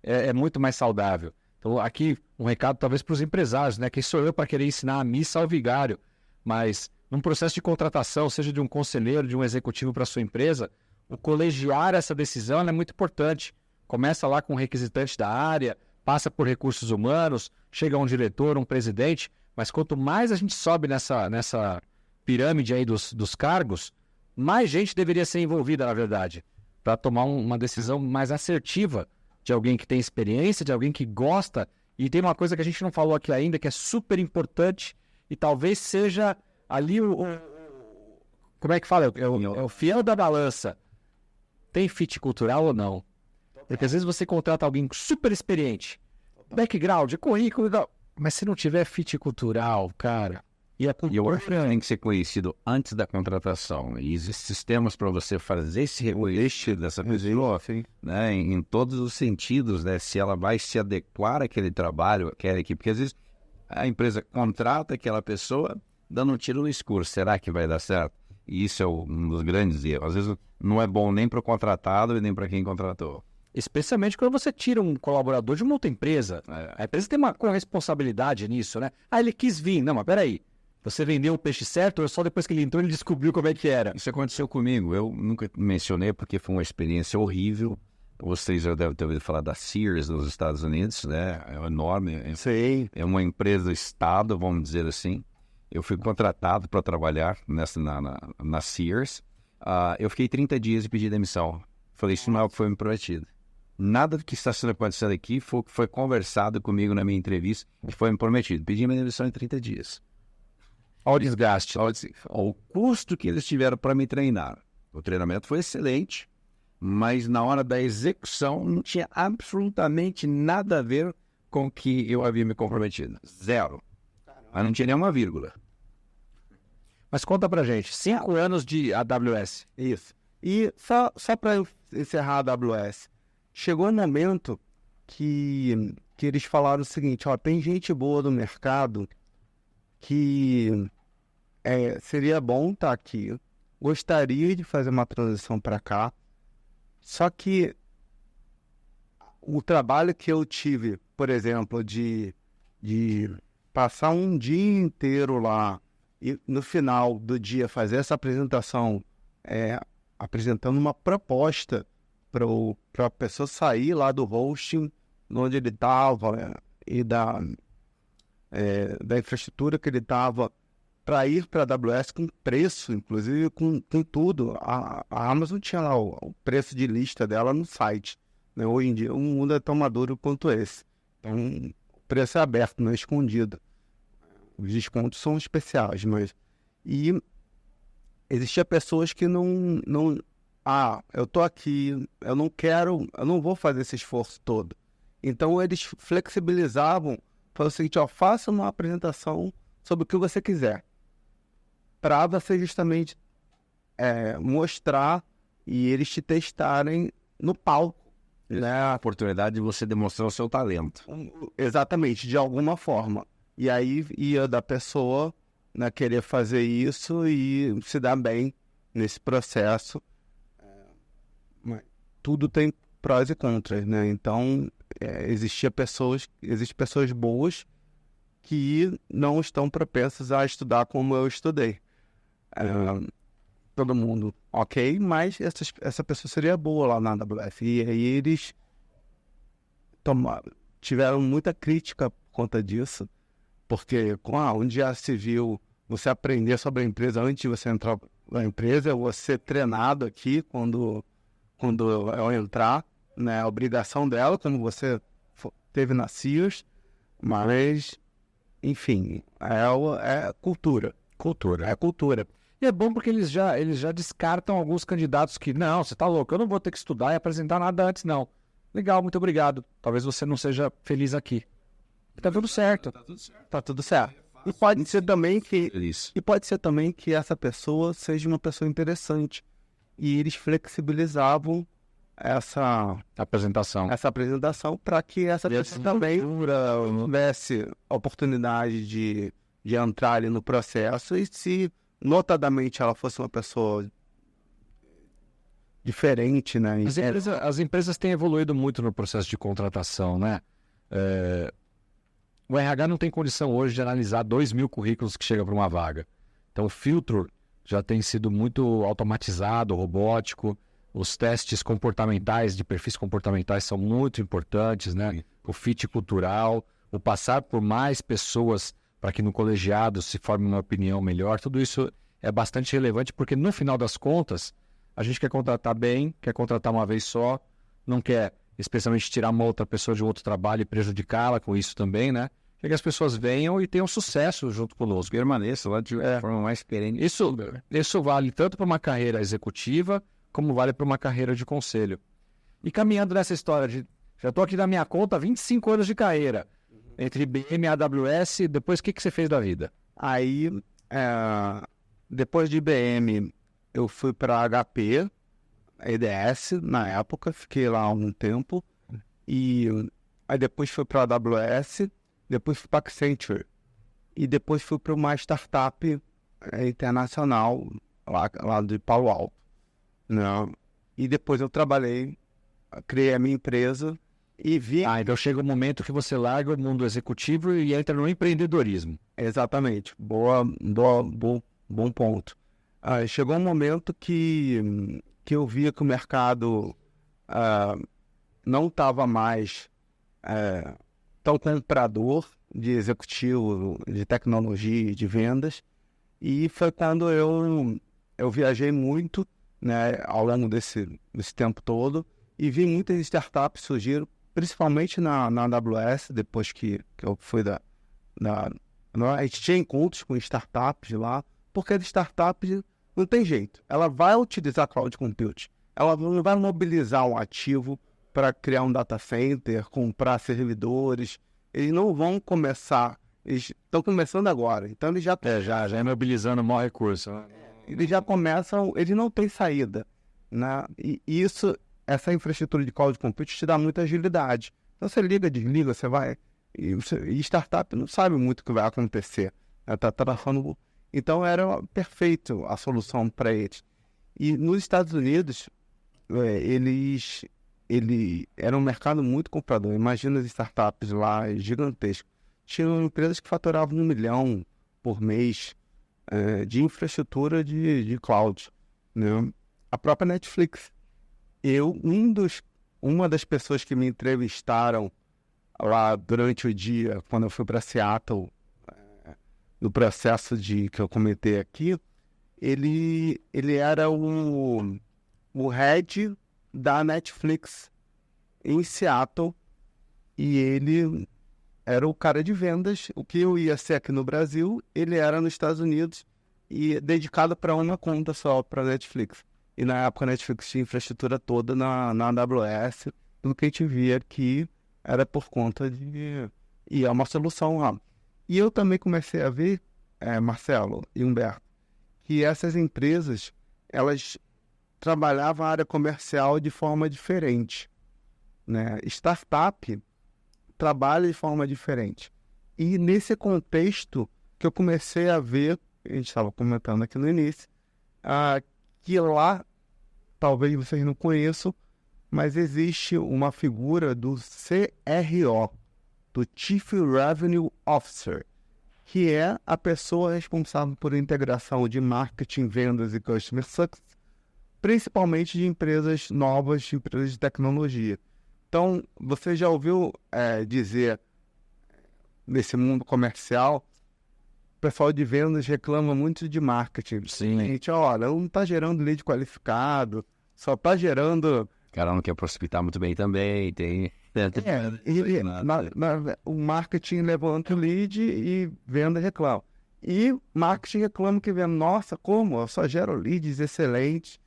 é muito mais saudável. Então aqui um recado talvez para os empresários, né? Quem sou eu para querer ensinar a missa ao vigário? Mas num processo de contratação, seja de um conselheiro, de um executivo para a sua empresa, o colegiar essa decisão é muito importante. Começa lá com o requisitante da área, passa por recursos humanos, chega um diretor, um presidente, mas quanto mais a gente sobe nessa pirâmide aí dos cargos, mais gente deveria ser envolvida, na verdade, para tomar uma decisão mais assertiva de alguém que tem experiência, de alguém que gosta. E tem uma coisa que a gente não falou aqui ainda, que é super importante e talvez seja ali como é que fala? É o fiel da balança. Tem fit cultural ou não? Porque às vezes você contrata alguém super experiente, background, currículo, mas se não tiver fit cultural, cara... E eu acho que tem que ser conhecido antes da contratação. E existem sistemas para você fazer esse reconhecimento dessa pessoa, né, em todos os sentidos, né? Se ela vai se adequar àquele trabalho, àquela equipe. Porque às vezes a empresa contrata aquela pessoa dando um tiro no escuro. Será que vai dar certo? E isso é um dos grandes erros. Às vezes não é bom nem para o contratado e nem para quem contratou. Especialmente quando você tira um colaborador de uma outra empresa. A empresa tem uma responsabilidade nisso, né? Ah, ele quis vir. Não, mas peraí. Você vendeu o peixe certo ou só depois que ele entrou ele descobriu como é que era? Isso aconteceu comigo. Eu nunca mencionei porque foi uma experiência horrível. Vocês já devem ter ouvido falar da Sears nos Estados Unidos, né? É enorme. Sim. É uma empresa Estado, vamos dizer assim. Eu fui contratado para trabalhar na Sears. Eu fiquei 30 dias e pedi demissão. Falei, isso não é o que foi me prometido. Nada do que está sendo acontecendo aqui foi conversado comigo na minha entrevista que foi me prometido. Pedi minha demissão em 30 dias. Olha o desgaste. O custo que eles tiveram para me treinar. O treinamento foi excelente, mas na hora da execução não tinha absolutamente nada a ver com o que eu havia me comprometido. Zero. Mas não tinha nenhuma vírgula. Mas conta pra gente, 5 anos de AWS. Isso. E só para encerrar a AWS, chegou um momento que eles falaram o seguinte, ó, tem gente boa no mercado que seria bom estar aqui, gostaria de fazer uma transição para cá, só que o trabalho que eu tive, por exemplo, de passar um dia inteiro lá e no final do dia fazer essa apresentação, apresentando uma proposta para a pessoa sair lá do hosting, onde ele estava, e da infraestrutura que ele estava, para ir para a AWS com preço, inclusive com tudo. A Amazon tinha lá o preço de lista dela no site. Né? Hoje em dia, o mundo é tão maduro quanto esse. Então, o preço é aberto, não é escondido. Os descontos são especiais, mas... E existia pessoas que não... eu tô aqui, eu não vou fazer esse esforço todo. Então, eles flexibilizavam, falaram o seguinte, ó, faça uma apresentação sobre o que você quiser, para você justamente mostrar e eles te testarem no palco. Né? A oportunidade de você demonstrar o seu talento. Exatamente, de alguma forma. E aí ia da pessoa, né, querer fazer isso e se dar bem nesse processo. Tudo tem prós e contras, né? Então, existem pessoas boas que não estão propensas a estudar como eu estudei. Todo mundo, ok, mas essa pessoa seria boa lá na AWS. E aí eles tiveram muita crítica por conta disso, porque onde já se viu você aprender sobre a empresa antes de você entrar na empresa, eu vou ser treinado aqui quando eu entrar, né, a obrigação dela, como você teve na Sears, mas, enfim, é cultura. É cultura. E é bom porque eles já descartam alguns candidatos que, não, você tá louco, eu não vou ter que estudar e apresentar nada antes, não. Legal, muito obrigado. Talvez você não seja feliz aqui. Tá tudo certo. Tá tudo certo. E pode ser também que essa pessoa seja uma pessoa interessante. E eles flexibilizavam essa apresentação para que essa pessoa também tivesse a oportunidade de entrar ali no processo e se notadamente ela fosse uma pessoa diferente, né? As empresas têm evoluído muito no processo de contratação, né? O RH não tem condição hoje de analisar 2.000 currículos que chegam para uma vaga. Então o filtro já tem sido muito automatizado, robótico. Os testes comportamentais, de perfis comportamentais, são muito importantes, né? Sim. O fit cultural, o passar por mais pessoas para que no colegiado se forme uma opinião melhor, tudo isso é bastante relevante, porque no final das contas, a gente quer contratar bem, quer contratar uma vez só, não quer especialmente tirar uma outra pessoa de um outro trabalho e prejudicá-la com isso também, né? Quer que as pessoas venham e tenham sucesso junto conosco. Permaneça lá de forma mais perene. Isso vale tanto para uma carreira executiva, como vale para uma carreira de conselho. E caminhando nessa história, já estou aqui na minha conta, 25 anos de carreira, entre IBM e AWS, depois o que você fez da vida? Aí, depois de IBM, eu fui para HP, EDS, na época, fiquei lá um tempo, e aí depois fui para AWS, depois fui para Accenture, e depois fui para uma startup internacional lá de Palo Alto, né? E depois eu trabalhei, criei a minha empresa e vi... Então chega o momento que você larga o mundo executivo e entra no empreendedorismo. Exatamente, bom ponto. Chegou um momento que eu via que o mercado não estava mais tão comprador de executivo, de tecnologia, de vendas, e foi quando eu viajei muito, né, ao longo desse tempo todo, e vi muitas startups surgir, principalmente na AWS, depois que eu fui a gente tinha encontros com startups lá, porque as startups não tem jeito. Ela vai utilizar cloud computing. Ela não vai mobilizar um ativo para criar um data center, comprar servidores. Eles não vão começar. Eles estão começando agora. Então eles já é mobilizando o maior recurso. Eles já começam. Eles não têm saída, né? E essa infraestrutura de cloud computing te dá muita agilidade. Então você liga, desliga, você vai. E startup não sabe muito o que vai acontecer. Tá trabalhando. Então era perfeito a solução para eles. E nos Estados Unidos, ele era um mercado muito comprador. Imagina as startups lá, gigantescas. Tinham empresas que faturavam 1 milhão por mês de infraestrutura de cloud, né? A própria Netflix. Uma das pessoas que me entrevistaram lá durante o dia, quando eu fui para Seattle, no processo que eu comentei aqui, ele era o head da Netflix em Seattle, e ele era o cara de vendas. O que eu ia ser aqui no Brasil, ele era nos Estados Unidos e dedicado para uma conta só, para a Netflix. E na época a Netflix tinha infraestrutura toda na AWS, tudo que a gente via aqui era por conta e é uma solução lá. E eu também comecei a ver, Marcelo e Humberto, que essas empresas, elas trabalhavam a área comercial de forma diferente, né? Startup trabalha de forma diferente. E nesse contexto que eu comecei a ver, a gente estava comentando aqui no início, que lá, talvez vocês não conheçam, mas existe uma figura do CRO, do Chief Revenue Officer, que é a pessoa responsável por integração de marketing, vendas e customer success, principalmente de empresas novas, de empresas de tecnologia. Então, você já ouviu dizer, nesse mundo comercial, o pessoal de vendas reclama muito de marketing. Sim. A gente, olha, não está gerando lead qualificado, só está gerando... O cara não quer prospectar muito bem também, tem... o marketing levanta o lead e venda reclama. E marketing reclama que venda, nossa, como? Eu só gero leads excelentes.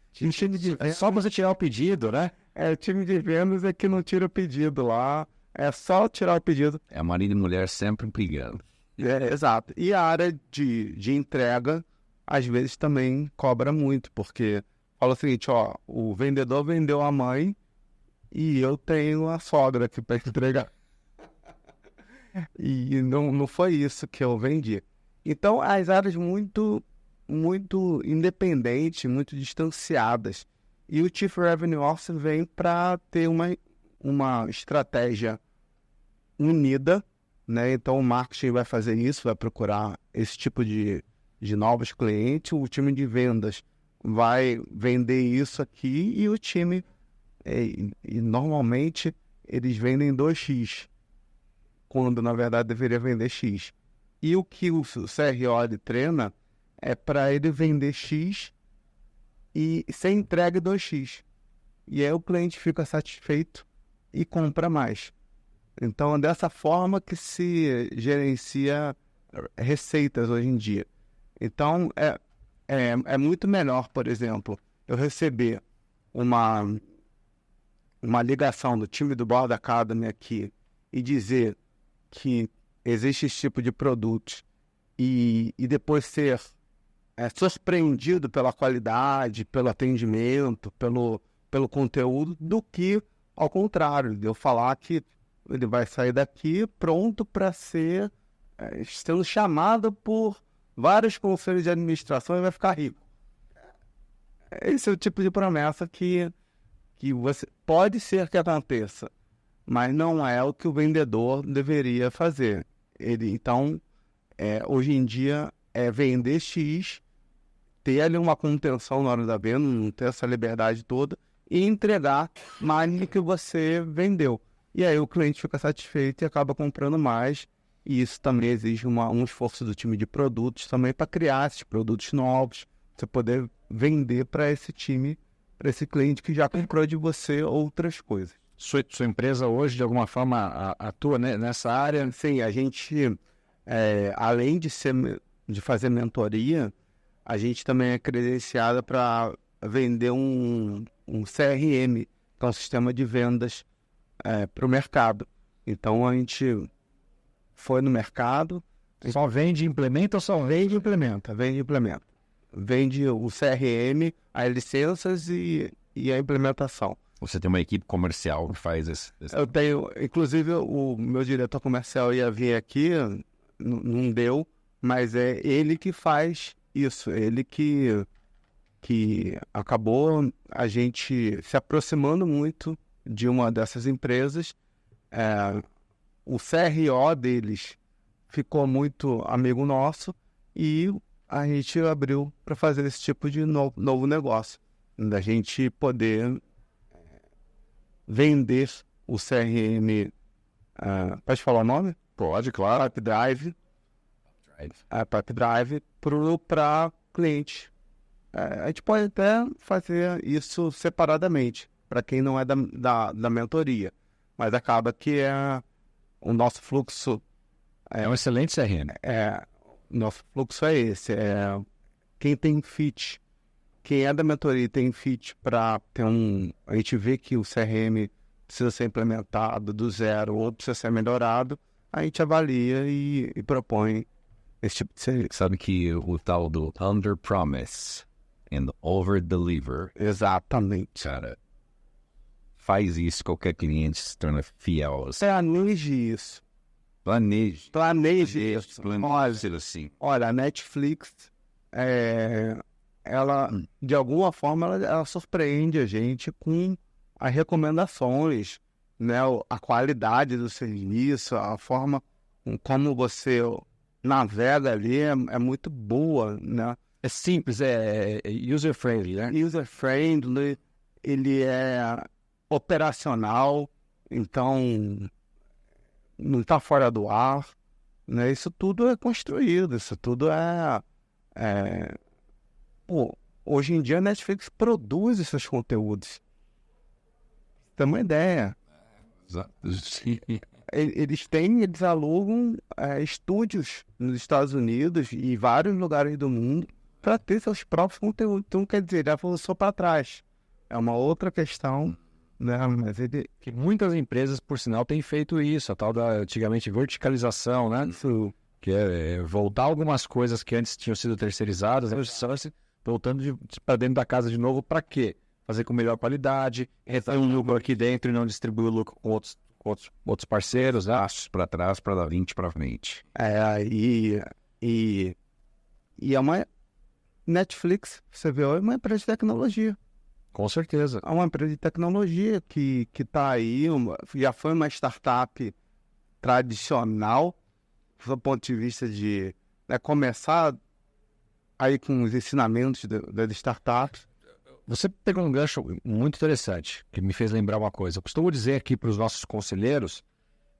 É só você tirar o pedido, né? O time de vendas é que não tira o pedido lá. É só tirar o pedido. É marido e mulher sempre brigando. Exato. E a área de entrega, às vezes, também cobra muito, porque fala o seguinte, o vendedor vendeu a mãe e eu tenho a sogra aqui para entregar. E não foi isso que eu vendi. Então, as áreas muito independentes, muito distanciadas. E o Chief Revenue Officer vem para ter uma estratégia unida, né? Então, o marketing vai fazer isso, vai procurar esse tipo de novos clientes. O time de vendas vai vender isso aqui e o time... E normalmente eles vendem 2x, quando na verdade deveria vender X. E o que o CRO treina é para ele vender X e ser entregue 2x. E aí o cliente fica satisfeito e compra mais. Então é dessa forma que se gerencia receitas hoje em dia. Então é muito melhor, por exemplo, eu receber uma ligação do time do Board Academy aqui e dizer que existe esse tipo de produto e depois ser surpreendido pela qualidade, pelo atendimento, pelo conteúdo, do que ao contrário, de eu falar que ele vai sair daqui pronto para ser sendo chamado por vários conselhos de administração e vai ficar rico. Esse é o tipo de promessa que você pode ser que aconteça, mas não é o que o vendedor deveria fazer. Então, hoje em dia, é vender X, ter ali uma contenção na hora da venda, não ter essa liberdade toda, e entregar mais do que você vendeu. E aí o cliente fica satisfeito e acaba comprando mais, e isso também exige um esforço do time de produtos também para criar esses produtos novos, você poder vender para esse time, para esse cliente que já comprou de você outras coisas. Sua empresa hoje, de alguma forma, atua nessa área? Sim, a gente, além de fazer mentoria, a gente também é credenciada para vender um CRM, que é um sistema de vendas para o mercado. Então, a gente foi no mercado... Só vende e implementa ou só vende e implementa? Vende e implementa. Vende o CRM, as licenças e a implementação. Você tem uma equipe comercial que faz esse... Eu tenho, inclusive, o meu diretor comercial ia vir aqui, não deu, mas é ele que faz isso, ele que acabou a gente se aproximando muito de uma dessas empresas. O CRO deles ficou muito amigo nosso e a gente abriu para fazer esse tipo de novo negócio, da gente poder vender o CRM, pode falar o nome? Pode, claro. Pipedrive para cliente. A gente pode até fazer isso separadamente, para quem não é da mentoria, mas acaba que o nosso fluxo... É um excelente CRM. Nosso fluxo é esse. Quem tem fit, quem é da mentoria e tem fit para ter a gente vê que o CRM precisa ser implementado do zero ou precisa ser melhorado, a gente avalia e propõe esse tipo de serviço. Sabe que o tal do under promise and over deliver, Exatamente. cara, faz isso, qualquer cliente se torna fiel. Planeje isso. Planeje isso. Planeje assim. Olha, a Netflix, ela, de alguma forma, ela surpreende a gente com as recomendações, né? A qualidade do serviço, a forma como você navega ali é muito boa, né? É simples, é user-friendly, né? User-friendly, ele é operacional, então não está fora do ar, né? Isso tudo é construído, isso tudo hoje em dia a Netflix produz esses conteúdos. Tem uma ideia. Eles alugam estúdios nos Estados Unidos e vários lugares do mundo para ter seus próprios conteúdos. Então, quer dizer, ele avançou para trás. É uma outra questão, né? Mas que muitas empresas, por sinal, têm feito isso, a tal da, antigamente, verticalização, né? Isso. Que é voltar algumas coisas que antes tinham sido terceirizadas, voltando para dentro da casa de novo, para quê? Fazer com melhor qualidade, reter um lucro aqui dentro e não distribuir o lucro com outros parceiros, né? Passos para trás para dar 20 para frente. E é uma Netflix, você vê, é uma empresa de tecnologia. Com certeza. É uma empresa de tecnologia que está aí, já foi uma startup tradicional, do ponto de vista de começar aí com os ensinamentos das startups. Você pegou um gancho muito interessante, que me fez lembrar uma coisa. Eu costumo dizer aqui para os nossos conselheiros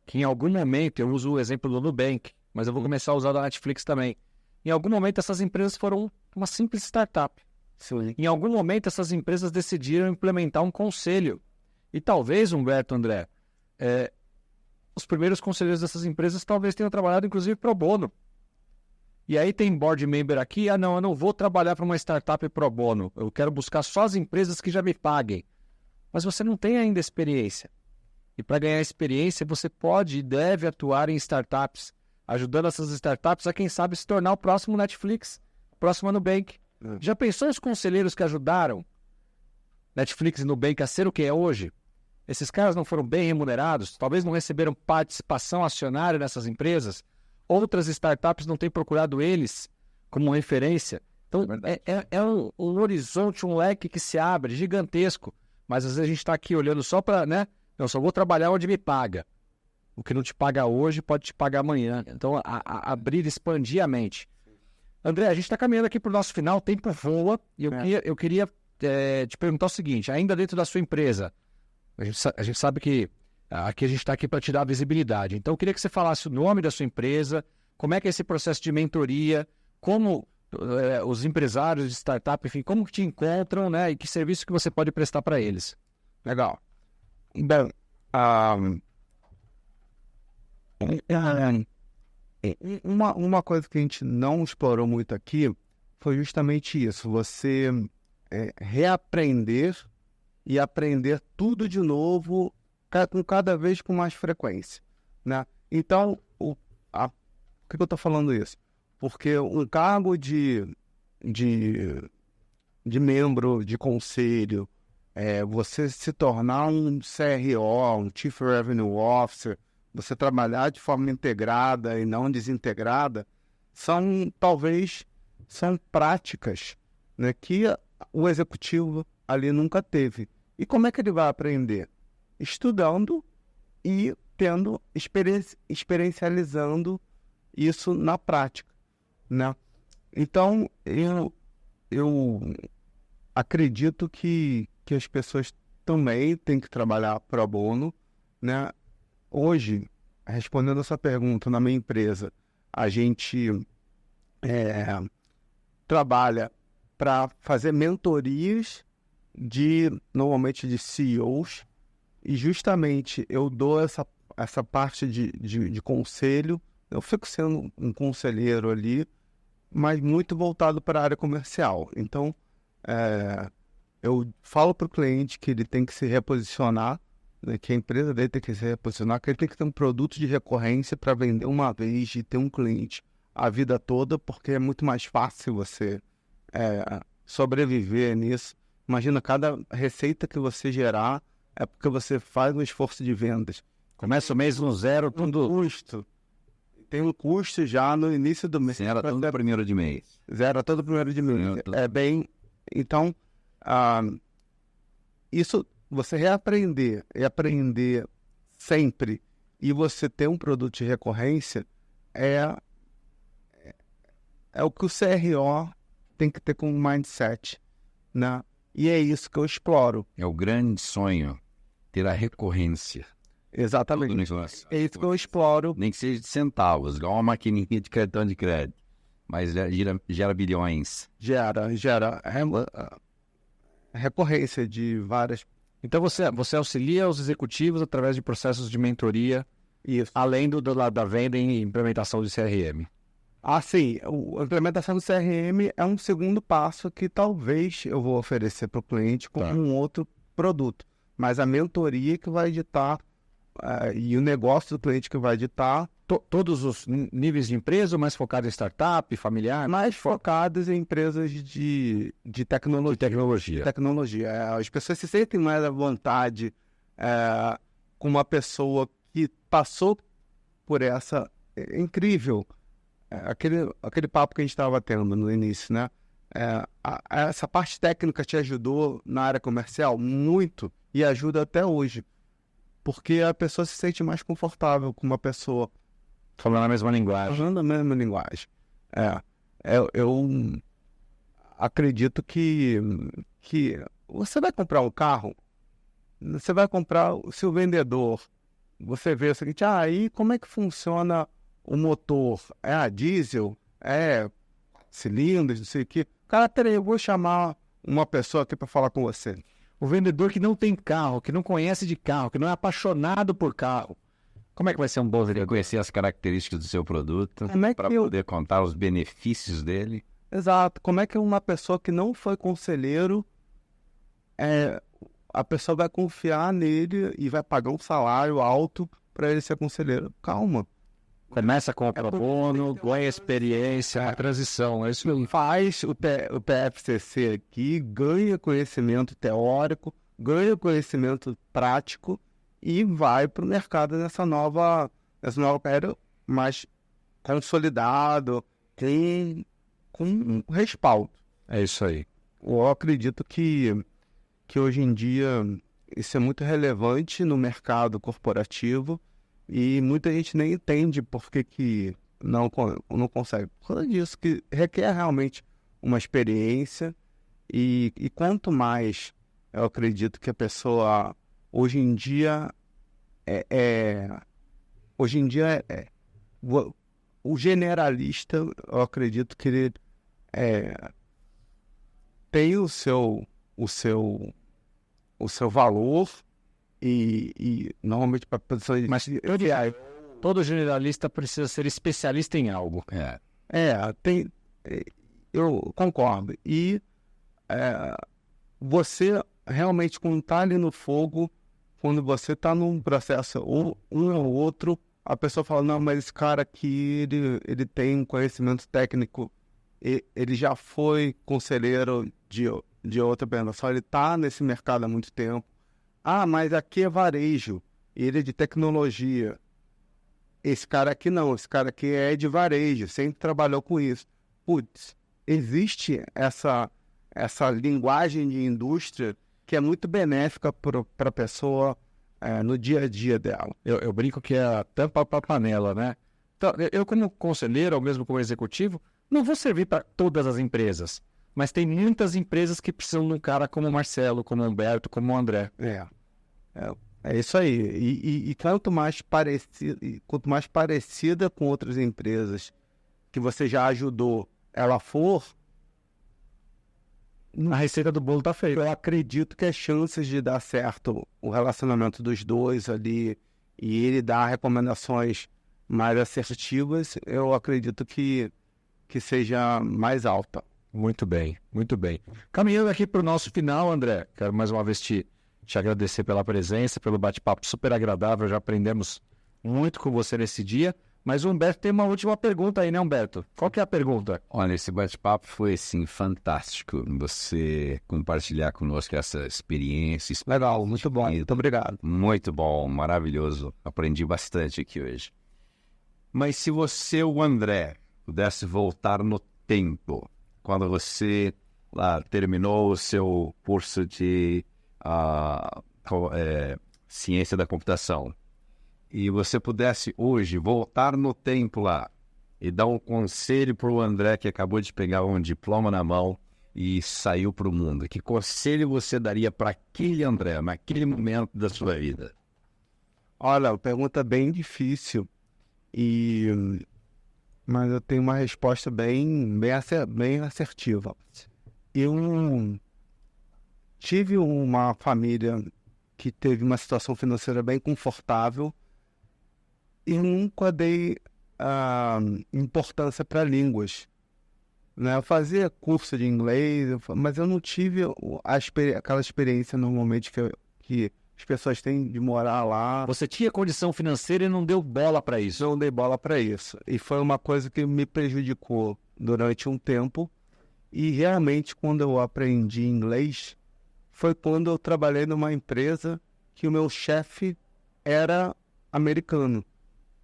que em algum momento, eu uso o exemplo do Nubank, mas eu vou começar a usar da Netflix também. Em algum momento essas empresas foram uma simples startup. Sim. Em algum momento essas empresas decidiram implementar um conselho. E talvez, Humberto, André, os primeiros conselheiros dessas empresas talvez tenham trabalhado inclusive pro bono. E aí tem board member aqui, eu não vou trabalhar para uma startup pro bono, eu quero buscar só as empresas que já me paguem. Mas você não tem ainda experiência. E para ganhar experiência, você pode e deve atuar em startups, ajudando essas startups a, quem sabe, se tornar o próximo Netflix, o próximo Nubank. Já pensou os conselheiros que ajudaram Netflix e Nubank a ser o que é hoje? Esses caras não foram bem remunerados, talvez não receberam participação acionária nessas empresas, outras startups não têm procurado eles como referência. Então, é um horizonte, um leque que se abre gigantesco. Mas às vezes a gente está aqui olhando só para, né? Eu só vou trabalhar onde me paga. O que não te paga hoje pode te pagar amanhã. Então, abrir, expandir a mente. André, a gente está caminhando aqui para o nosso final, o tempo voa. E eu queria te perguntar o seguinte, ainda dentro da sua empresa, a gente sabe que aqui a gente está aqui para te dar visibilidade. Então, eu queria que você falasse o nome da sua empresa, como é que é esse processo de mentoria, como os empresários de startup, enfim, como que te encontram, né? E que serviço que você pode prestar para eles. Legal. Bem, uma coisa que a gente não explorou muito aqui foi justamente isso. Você reaprender e aprender tudo de novo, cada vez com mais frequência, né? Então, por que eu estou falando isso? Porque um cargo de membro de conselho, você se tornar um CRO, um Chief Revenue Officer, você trabalhar de forma integrada e não desintegrada, são práticas, né, que o executivo ali nunca teve. E como é que ele vai aprender? Estudando e experiencializando isso na prática, né? Então, eu acredito que as pessoas também têm que trabalhar pro bono, né? Hoje, respondendo a sua pergunta, na minha empresa, a gente trabalha para fazer mentorias normalmente de CEOs, e justamente eu dou essa parte de conselho. Eu fico sendo um conselheiro ali, mas muito voltado para a área comercial. Então, eu falo para o cliente que ele tem que se reposicionar, né, que a empresa dele tem que se reposicionar, que ele tem que ter um produto de recorrência para vender uma vez e ter um cliente a vida toda, porque é muito mais fácil você sobreviver nisso. Imagina, cada receita que você gerar é porque você faz um esforço de vendas. Começa o mês no zero, tudo... custo. Tem um custo já no início do mês. Zero todo primeiro de mês. Zero todo primeiro de mês. Então, isso, você reaprender e aprender sempre, e você ter um produto de recorrência, é o que o CRO tem que ter como mindset, né? E é isso que eu exploro. É o grande sonho, ter a recorrência. Exatamente. É isso que eu exploro. Nem que seja de centavos, igual uma maquininha de cartão de crédito. Mas gera bilhões. Gera recorrência de várias... Então você auxilia os executivos através de processos de mentoria, Isso. além do lado da venda e implementação de CRM. Sim, a implementação do CRM é um segundo passo que talvez eu vou oferecer para o cliente como um outro produto. Mas a mentoria que vai editar e o negócio do cliente que vai editar. Todos os níveis de empresa, mais focado em startup, familiar? Mais focados em empresas de tecnologia. As pessoas se sentem mais à vontade com uma pessoa que passou por essa... É incrível. Aquele papo que a gente estava tendo no início, né? Essa parte técnica te ajudou na área comercial muito e ajuda até hoje. Porque a pessoa se sente mais confortável com uma pessoa falando a mesma linguagem. Falando a mesma linguagem. Eu acredito que você vai comprar um carro, você vai comprar, se o vendedor, você vê o seguinte, aí como é que funciona o motor? É a diesel? É cilindros, não sei o quê. Cara, peraí, eu vou chamar uma pessoa aqui para falar com você. O vendedor que não tem carro, que não conhece de carro, que não é apaixonado por carro, como é que vai ser um bom vendedor? Conhecer as características do seu produto, para poder contar os benefícios dele. Exato. Como é que uma pessoa que não foi conselheiro, a pessoa vai confiar nele e vai pagar um salário alto para ele ser conselheiro? Calma. Começa com o pro bono, ganha experiência, a transição. É isso mesmo. Faz o PFCC aqui, ganha conhecimento teórico, ganha conhecimento prático e vai para o mercado nessa nova carreira, mas consolidado, com um respaldo. É isso aí. Eu acredito que hoje em dia isso é muito relevante no mercado corporativo e muita gente nem entende por que não consegue. Por causa disso, que requer realmente uma experiência e quanto mais eu acredito que a pessoa hoje em dia o generalista, eu acredito que ele tem o seu valor e normalmente para pessoas. Mas todo generalista precisa ser especialista em algo. Tem, eu concordo. E você realmente, quando está ali no fogo, quando você está num processo, ou um ou outro, a pessoa fala, não, mas esse cara aqui, ele tem um conhecimento técnico, ele já foi conselheiro de outra pessoa, ele está nesse mercado há muito tempo. Ah, mas aqui é varejo, ele é de tecnologia. Esse cara aqui não, esse cara aqui é de varejo, sempre trabalhou com isso. Putz, existe essa linguagem de indústria que é muito benéfica para a pessoa no dia a dia dela. Eu brinco que é a tampa para a panela, né? Então, eu como conselheiro, ou mesmo como executivo, não vou servir para todas as empresas, mas tem muitas empresas que precisam de um cara como o Marcelo, como o Humberto, como o André. É isso aí. E quanto mais parecida com outras empresas que você já ajudou ela for, A receita do bolo tá feita. eu acredito que as chances de dar certo o relacionamento dos dois ali e ele dar recomendações mais assertivas, eu acredito que seja mais alta. Muito bem, muito bem. Caminhando aqui para o nosso final, André, quero mais uma vez te agradecer pela presença, pelo bate-papo super agradável, já aprendemos muito com você nesse dia. Mas o Humberto tem uma última pergunta aí, né, Humberto? Qual que é a pergunta? Olha, esse bate-papo foi, assim, fantástico. Você compartilhar conosco essa experiência. Legal, muito bom. Muito obrigado. Muito bom, maravilhoso. Aprendi bastante aqui hoje. Mas se você, o André, pudesse voltar no tempo, quando você lá terminou o seu curso de ciência da computação, e você pudesse hoje voltar no tempo lá e dar um conselho para o André que acabou de pegar um diploma na mão e saiu para o mundo, que conselho você daria para aquele André, naquele momento da sua vida? Olha, uma pergunta bem difícil, mas eu tenho uma resposta bem assertiva. Eu tive uma família que teve uma situação financeira bem confortável e nunca dei importância para línguas. Né? Eu fazia curso de inglês, mas eu não tive aquela experiência normalmente que as pessoas têm de morar lá. Você tinha condição financeira e não deu bola para isso? Não dei bola para isso. E foi uma coisa que me prejudicou durante um tempo. E realmente, quando eu aprendi inglês, foi quando eu trabalhei numa empresa que o meu chefe era americano.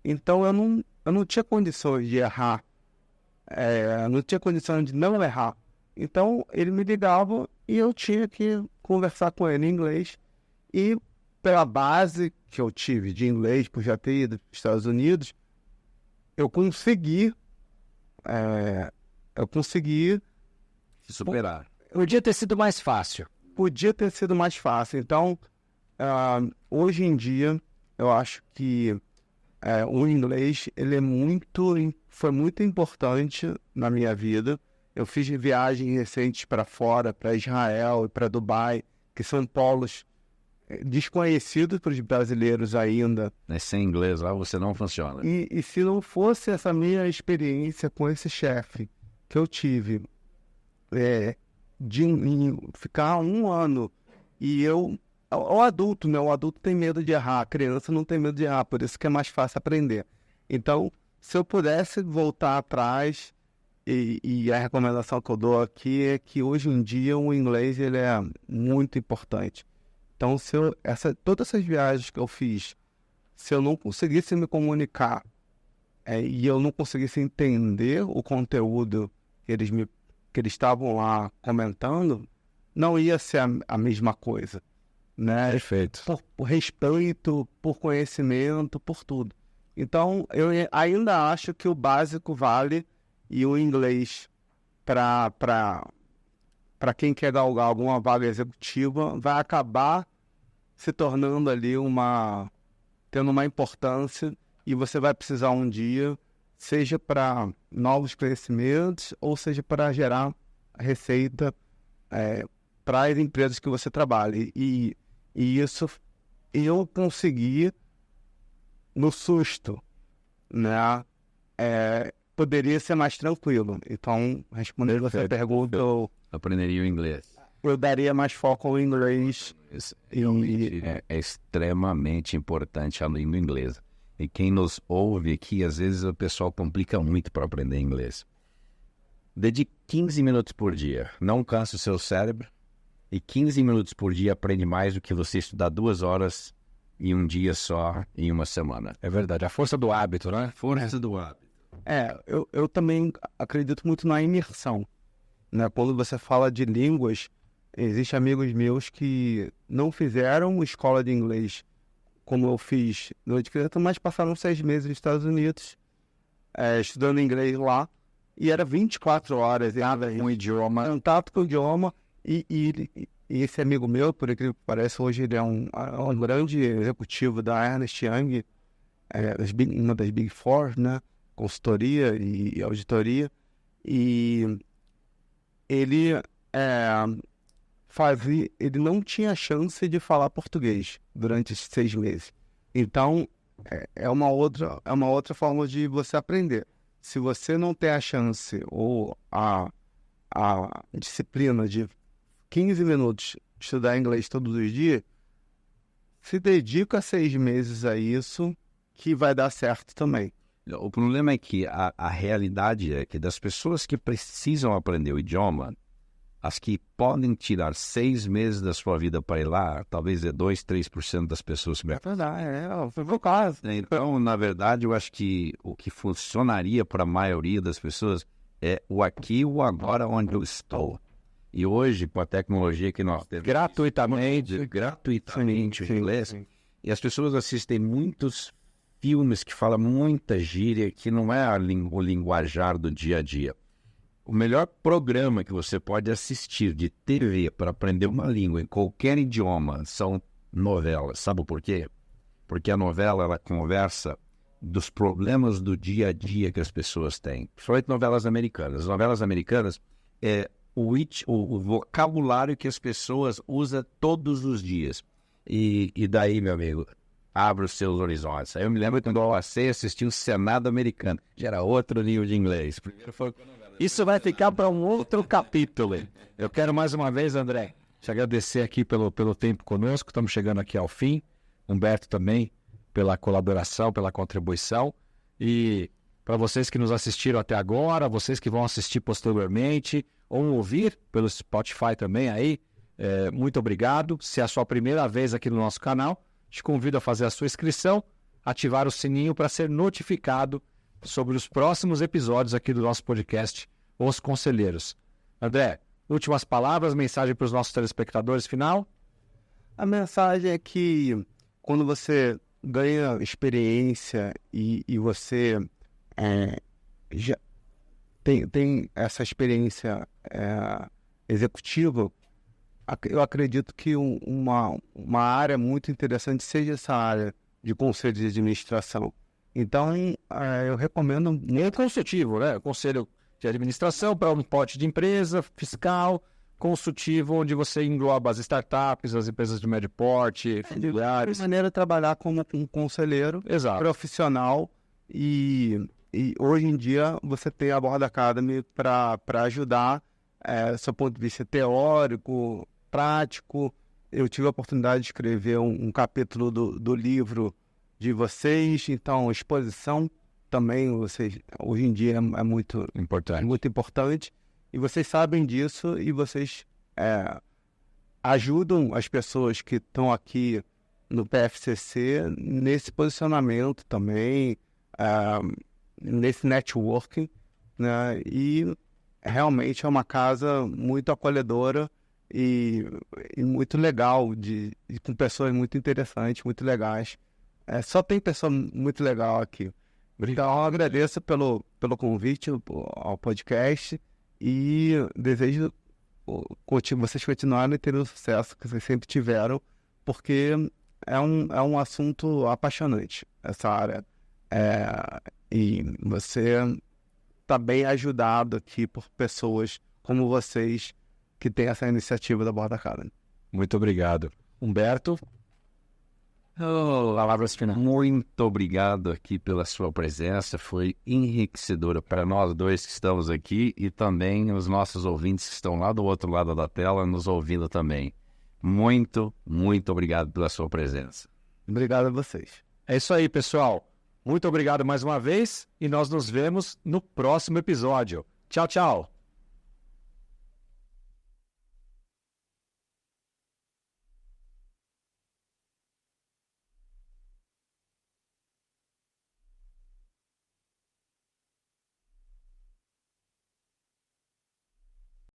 Então, eu não tinha condições de errar. Não tinha condições de não errar. Então, ele me ligava e eu tinha que conversar com ele em inglês. E pela base que eu tive de inglês, por já ter ido para os Estados Unidos, eu consegui superar. Podia ter sido mais fácil. Podia ter sido mais fácil. Então, hoje em dia, eu acho que o inglês foi muito importante na minha vida. Eu fiz viagens recentes para fora, para Israel e para Dubai, que são polos desconhecidos para os brasileiros ainda. Sem inglês lá você não funciona. E se não fosse essa minha experiência com esse chefe que eu tive, de ficar um ano, e o adulto, né? O adulto tem medo de errar, a criança não tem medo de errar, por isso que é mais fácil aprender. Então, se eu pudesse voltar atrás, e a recomendação que eu dou aqui é que hoje em dia o inglês ele é muito importante. Então, todas essas viagens que eu fiz, se eu não conseguisse me comunicar e eu não conseguisse entender o conteúdo que eles estavam lá comentando, não ia ser a mesma coisa, né? Perfeito. Por respeito, por conhecimento, por tudo. Então, eu ainda acho que o básico vale e o inglês para quem quer galgar alguma vaga executiva vai acabar se tornando ali tendo uma importância e você vai precisar um dia, seja para novos conhecimentos ou seja para gerar receita para as empresas que você trabalha. E isso eu consegui no susto, né? Poderia ser mais tranquilo. Então, respondendo a sua pergunta, Aprenderia o inglês. eu daria mais foco ao inglês. Isso realmente é extremamente importante a língua inglesa. E quem nos ouve aqui, às vezes o pessoal complica muito para aprender inglês. Dedique 15 minutos por dia. Não canse o seu cérebro. E 15 minutos por dia aprende mais do que você estudar 2 horas em um dia só, em uma semana. É verdade. A força do hábito, né? Força do hábito. Eu também acredito muito na imersão, né? Quando você fala de línguas, existem amigos meus que não fizeram escola de inglês como eu fiz durante criança, mas passaram 6 meses nos Estados Unidos estudando inglês lá, e era 24 horas Um idioma. contato com o idioma, e esse amigo meu, por incrível que pareça, hoje ele é um grande executivo da Ernst Young, uma das Big Four, né? Consultoria e auditoria, e ele ele não tinha chance de falar português durante esses 6 meses. Então, é uma outra forma de você aprender. Se você não tem a chance ou a disciplina de 15 minutos de estudar inglês todos os dias, se dedica 6 meses a isso, que vai dar certo também. O problema é que a realidade é que das pessoas que precisam aprender o idioma, as que podem tirar 6 meses da sua vida para ir lá, talvez 2, 3% das pessoas. É verdade, foi o caso. Então, na verdade, eu acho que o que funcionaria para a maioria das pessoas é o aqui e o agora onde eu estou. E hoje, com a tecnologia que nós temos... Gratuitamente o inglês. Sim. E as pessoas assistem muitos filmes que falam muita gíria, que não é o linguajar do dia a dia. O melhor programa que você pode assistir de TV para aprender uma língua em qualquer idioma são novelas. Sabe por quê? Porque a novela, ela conversa dos problemas do dia a dia que as pessoas têm. Principalmente novelas americanas. As novelas americanas o vocabulário que as pessoas usam todos os dias. E daí, meu amigo, abre os seus horizontes. Aí eu me lembro quando eu passei a assistir o Senado americano. Já era outro nível de inglês. Primeiro foi... Isso vai ficar para um outro capítulo. Eu quero mais uma vez, André, te agradecer aqui pelo tempo conosco. Estamos chegando aqui ao fim. Humberto também, pela colaboração, pela contribuição. E para vocês que nos assistiram até agora, vocês que vão assistir posteriormente, ou ouvir pelo Spotify também aí, muito obrigado. Se é a sua primeira vez aqui no nosso canal, te convido a fazer a sua inscrição, ativar o sininho para ser notificado sobre os próximos episódios aqui do nosso podcast, Os Conselheiros. André, últimas palavras, mensagem para os nossos telespectadores final? A mensagem é que quando você ganha experiência e você já tem essa experiência executiva, eu acredito que uma área muito interessante seja essa área de conselho de administração. Então, eu recomendo muito consultivo, né? Conselho de administração para um pote de empresa, fiscal, consultivo, onde você engloba as startups, as empresas de médio porte, familiares. De maneira de trabalhar como um conselheiro profissional e hoje em dia você tem a Board Academy para ajudar do seu ponto de vista teórico, prático. Eu tive a oportunidade de escrever um capítulo do livro de vocês, então exposição também, vocês, hoje em dia é muito importante, e vocês sabem disso e vocês ajudam as pessoas que estão aqui no PFCC nesse posicionamento também, nesse networking, né? E realmente é uma casa muito acolhedora e muito legal, com pessoas muito interessantes, muito legais. Só tem pessoa muito legal aqui. Então, eu agradeço pelo convite ao podcast e desejo vocês continuarem tendo o sucesso que vocês sempre tiveram, porque é um assunto apaixonante, essa área. E você está bem ajudado aqui por pessoas como vocês que têm essa iniciativa da Board Academy. Muito obrigado. Humberto? Palavras finais. Muito obrigado aqui pela sua presença, foi enriquecedora para nós dois que estamos aqui e também os nossos ouvintes que estão lá do outro lado da tela nos ouvindo também. Muito, muito obrigado pela sua presença. Obrigado a vocês. É isso aí, pessoal. Muito obrigado mais uma vez e nós nos vemos no próximo episódio. Tchau, tchau.